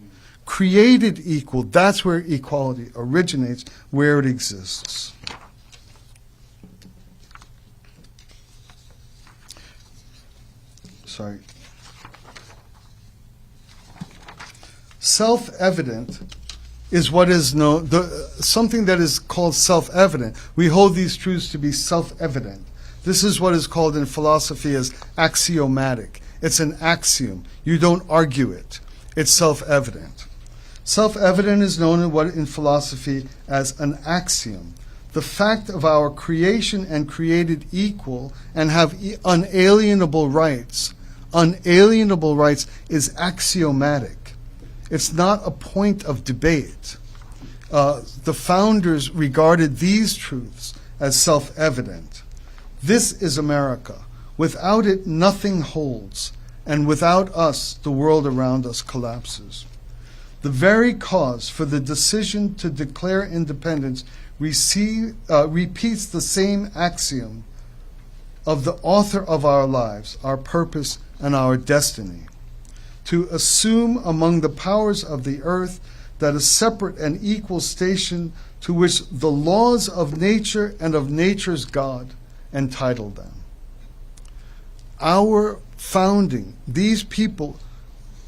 Speaker 6: Created equal, that's where equality originates, where it exists. Sorry. Self-evident is what is known, something that is called self-evident. We hold these truths to be self-evident. This is what is called in philosophy as axiomatic. It's an axiom. You don't argue it. It's self-evident. Self-evident is known in philosophy as an axiom. The fact of our creation and created equal and have unalienable rights. Unalienable rights is axiomatic. It's not a point of debate. The founders regarded these truths as self-evident. This is America. Without it, nothing holds, and without us, the world around us collapses. The very cause for the decision to declare independence repeats the same axiom of the author of our lives, our purpose, and our destiny. To assume among the powers of the earth that a separate and equal station to which the laws of nature and of nature's God entitle them. Our founding, these people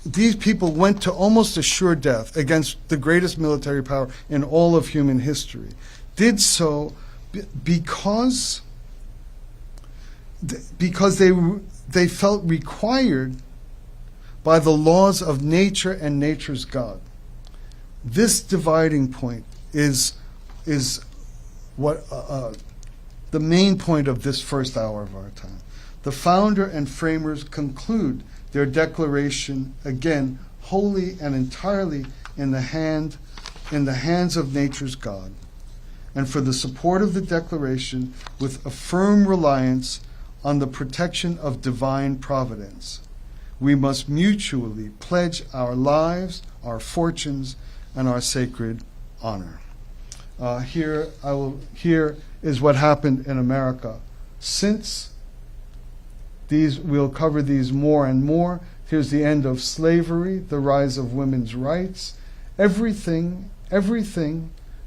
Speaker 6: went to almost a sure death against the greatest military power in all of human history. Did so because they felt required by the laws of nature and nature's God. This dividing point is what the main point of this first hour of our time. The founder and framers conclude their declaration, again, wholly and entirely in the hands of nature's God, and for the support of the declaration with a firm reliance on the protection of divine providence. We must mutually pledge our lives, our fortunes, and our sacred honor. Here is what happened in America. Since these, we'll cover these more and more. Here's the end of slavery, the rise of women's rights, everything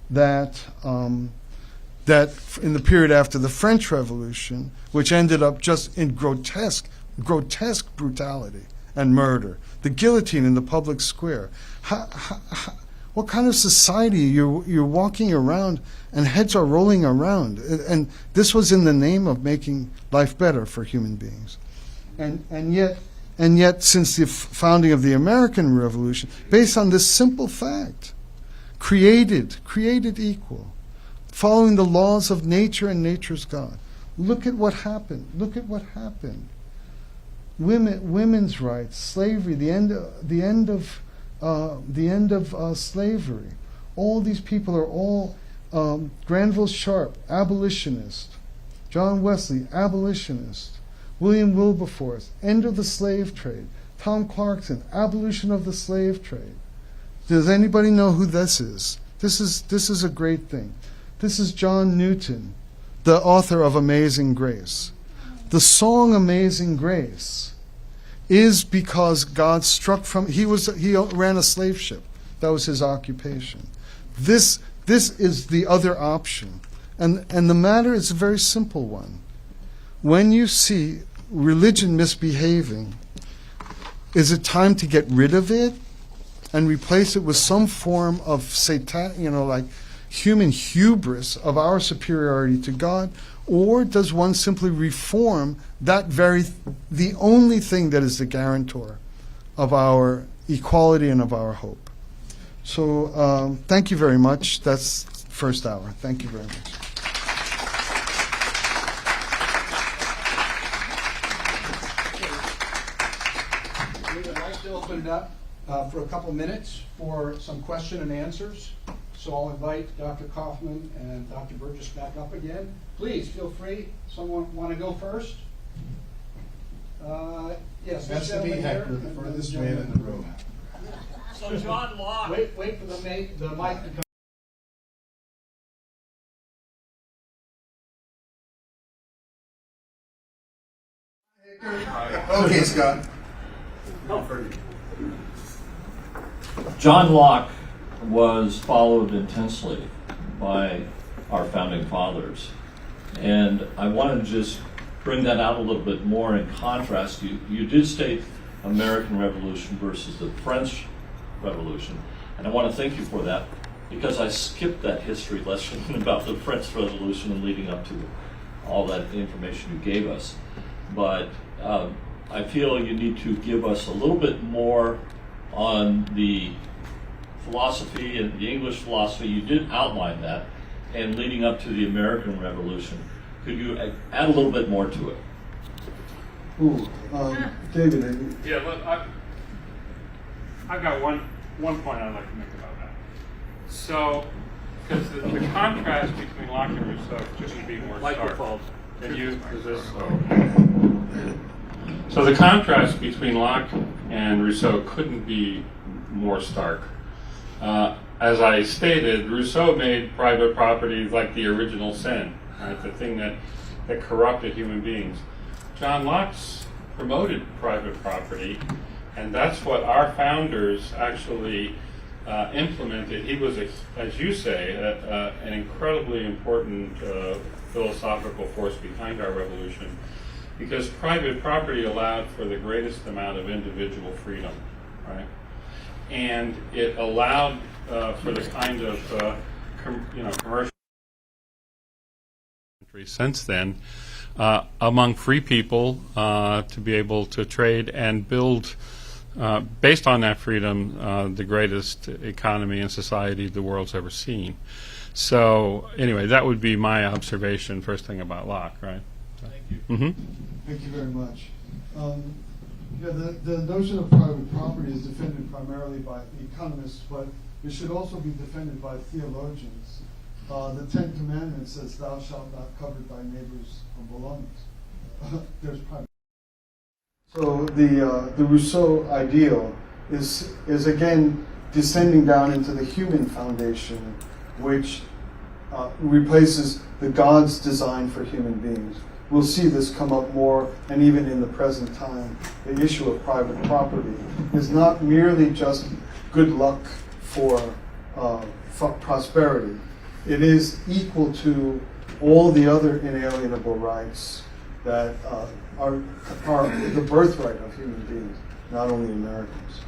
Speaker 6: that in the period after the French Revolution, which ended up just in grotesque brutality and murder, the guillotine in the public square. What kind of society you're walking around and heads are rolling around? And this was in the name of making life better for human beings. And yet, since the founding of the American Revolution, based on this simple fact, created equal, following the laws of nature and nature's God. Look at what happened. Look at what happened. Women's rights, slavery, the end of slavery. All these people are all Granville Sharp, abolitionist. John Wesley, abolitionist. William Wilberforce, end of the slave trade. Tom Clarkson, abolition of the slave trade. Does anybody know who this is? This is a great thing. This is John Newton, the author of Amazing Grace. The song Amazing Grace is because God struck from, he ran a slave ship. That was his occupation. This is the other option. And the matter is a very simple one. When you see religion misbehaving, is it time to get rid of it and replace it with some form of like human hubris of our superiority to God? Or does one simply reform the only thing that is the guarantor of our equality and of our hope? So thank you very much. That's first hour. Thank you very much.
Speaker 1: I'd like to open it up for a couple minutes for some question and answers. So I'll invite Dr. Kaufman and Dr. Burgess back up again. Please feel free. Someone want to go first? Yes.
Speaker 2: That's to be Hector, the furthest man in the room.
Speaker 7: So John Locke.
Speaker 1: Wait for the mic to come.
Speaker 2: Okay, Scott.
Speaker 7: John Locke was followed intensely by our founding fathers. And I want to just bring that out a little bit more in contrast. You did state American Revolution versus the French Revolution. And I want to thank you for that, because I skipped that history lesson about the French Revolution and leading up to all that information you gave us. But I feel you need to give us a little bit more on the philosophy and the English philosophy. You did outline that, and leading up to the American Revolution. Could you add a little bit more to it?
Speaker 6: Ooh, David,
Speaker 5: Yeah, look, I've got one point I'd like to make about that. So, because the contrast between Locke and Rousseau couldn't be more stark. And you, is this? So the contrast between Locke and Rousseau couldn't be more stark. As I stated, Rousseau made private property like the original sin, right? The thing that corrupted human beings. John Locke's promoted private property, and that's what our founders actually implemented. He was, as you say, an incredibly important philosophical force behind our revolution, because private property allowed for the greatest amount of individual freedom, right? And it allowed for the kind of commercial since then among free people to be able to trade and build, based on that freedom, the greatest economy and society the world's ever seen. So anyway, that would be my observation, first thing about Locke, right?
Speaker 7: Thank you.
Speaker 5: Mm-hmm.
Speaker 6: thank you very much. Yeah, the notion of private property is defended primarily by economists, but it should also be defended by theologians. The Ten Commandments says, "Thou shalt not covet thy neighbor's belongings." There's private. So the Rousseau ideal is again descending down into the human foundation, which replaces the God's design for human beings. We'll see this come up more, and even in the present time, the issue of private property is not merely just good luck for prosperity. It is equal to all the other inalienable rights that are the birthright of human beings, not only Americans.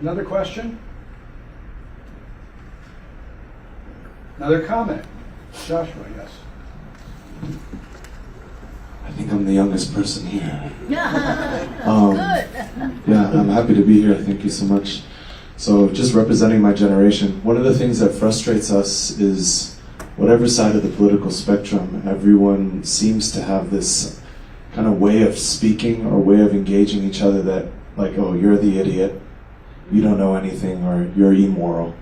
Speaker 1: Another question? Another comment? Joshua, yes.
Speaker 8: I think I'm the youngest person here.
Speaker 3: Good.
Speaker 8: Yeah, I'm happy to be here. Thank you so much. So, just representing my generation, one of the things that frustrates us is whatever side of the political spectrum, everyone seems to have this kind of way of speaking or way of engaging each other that, like, oh, you're the idiot, you don't know anything, or you're immoral.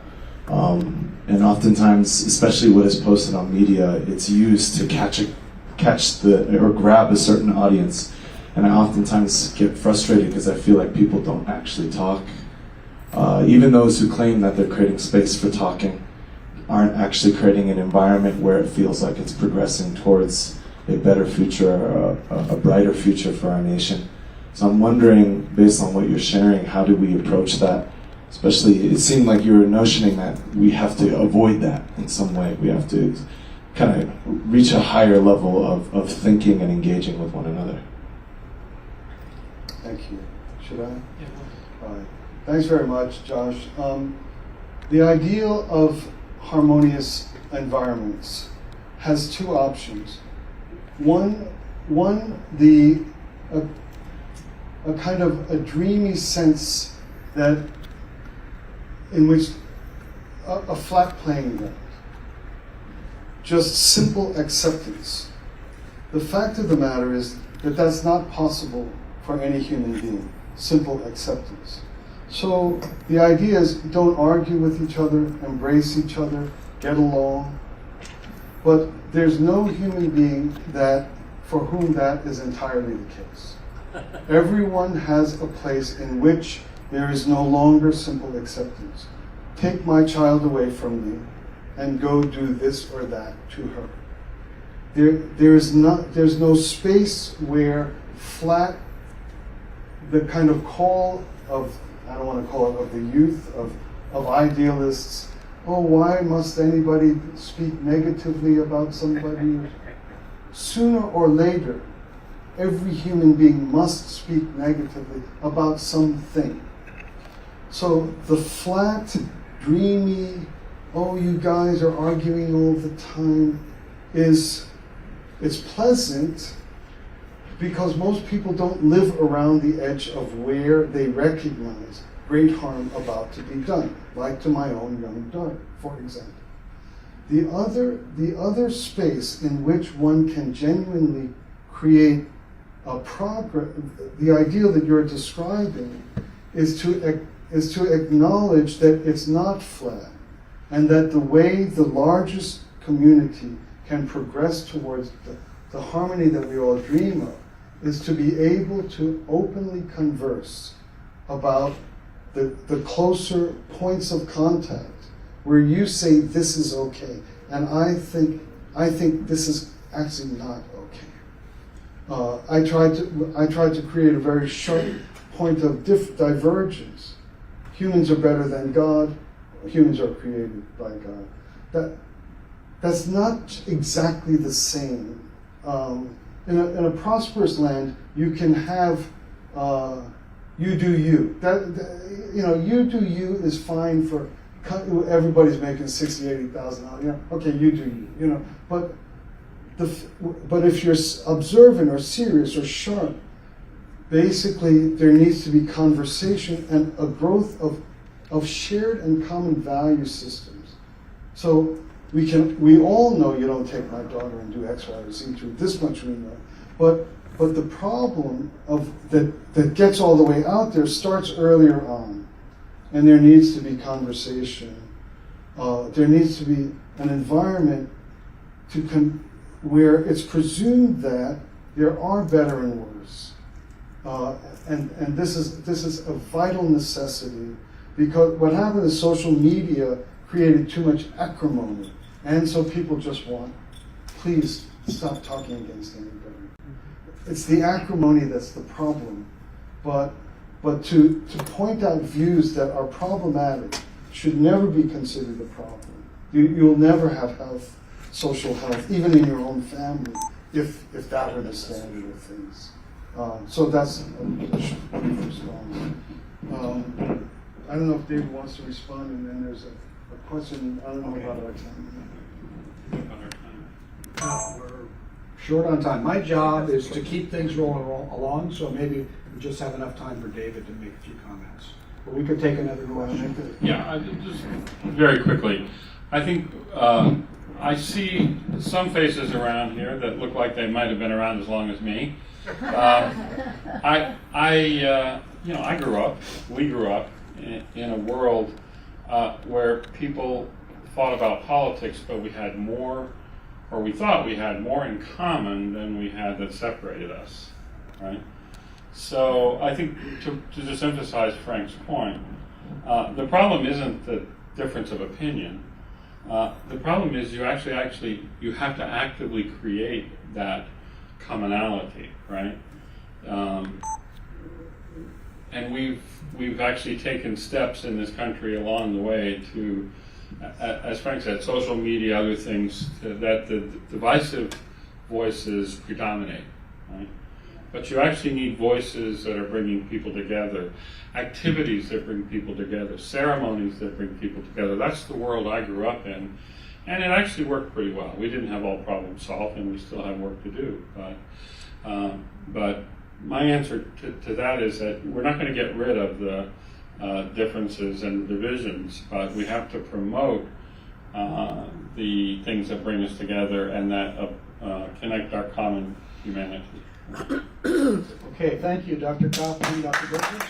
Speaker 8: And oftentimes, especially what is posted on media, it's used to or grab a certain audience. And I oftentimes get frustrated because I feel like people don't actually talk. Even those who claim that they're creating space for talking aren't actually creating an environment where it feels like it's progressing towards a better future, or a brighter future for our nation. So I'm wondering, based on what you're sharing, how do we approach that? Especially, it seemed like you were notioning that we have to avoid that in some way. We have to kind of reach a higher level of thinking and engaging with one another.
Speaker 6: Thank you. Should I? Yeah. All right. Thanks very much, Josh. The ideal of harmonious environments has two options. One, a kind of a dreamy sense that in which a flat playing ground, just simple acceptance. The fact of the matter is that that's not possible for any human being, simple acceptance. So the idea is, don't argue with each other, embrace each other, get along. But there's no human being for whom that is entirely the case. Everyone has a place in which there is no longer simple acceptance. Take my child away from me and go do this or that to her. There's no space where flat, the kind of call of, I don't want to call it of the youth, of idealists, oh, why must anybody speak negatively about somebody? Sooner or later, every human being must speak negatively about something. So the flat, dreamy, oh, you guys are arguing all the time, it's pleasant because most people don't live around the edge of where they recognize great harm about to be done, like to my own young daughter, for example. The other space in which one can genuinely create a progress, the ideal that you're describing, is to acknowledge that it's not flat, and that the way the largest community can progress towards the harmony that we all dream of is to be able to openly converse about the closer points of contact where you say this is okay, and I think this is actually not okay. I tried to create a very sharp point of divergence. Humans are better than God. Humans are created by God. That's not exactly the same. In a prosperous land, you can have you do you. You do you is fine for everybody's making $60,000, $80,000. Okay, you do you. But if you're observant or serious or sharp, basically there needs to be conversation and a growth of shared and common value systems. So we all know you don't take my daughter and do X, Y, or Z to this much we know. But the problem that gets all the way out there starts earlier on. And there needs to be conversation. There needs to be an environment where it's presumed that there are better and worse. And this is a vital necessity, because what happened is social media created too much acrimony. And so people just want, please stop talking against anybody. It's the acrimony that's the problem. But to point out views that are problematic should never be considered a problem. You'll never have health, social health, even in your own family, if that were the standard of things. So that's a brief response. I don't know if David wants to respond, and then there's a question. I don't know about our time.
Speaker 1: We're short on time. My job is to keep things rolling along, so maybe we just have enough time for David to make a few comments. But we could take another question.
Speaker 5: Yeah, just very quickly. I think I see some faces around here that look like they might have been around as long as me. We grew up in a world where people thought about politics, but we had more, or we thought we had more in common than we had that separated us, right? So I think to just emphasize Frank's point, the problem isn't the difference of opinion. The problem is you have to actively create that commonality, right? And we've actually taken steps in this country along the way to, as Frank said, social media, other things, that the divisive voices predominate, right? But you actually need voices that are bringing people together, activities that bring people together, ceremonies that bring people together. That's the world I grew up in, and it actually worked pretty well. We didn't have all problems solved, and we still have work to do. But my answer to that is that we're not going to get rid of the differences and divisions, but we have to promote the things that bring us together and that connect our common humanity.
Speaker 1: Okay, thank you, Dr. Kaufman, Dr. Burgess.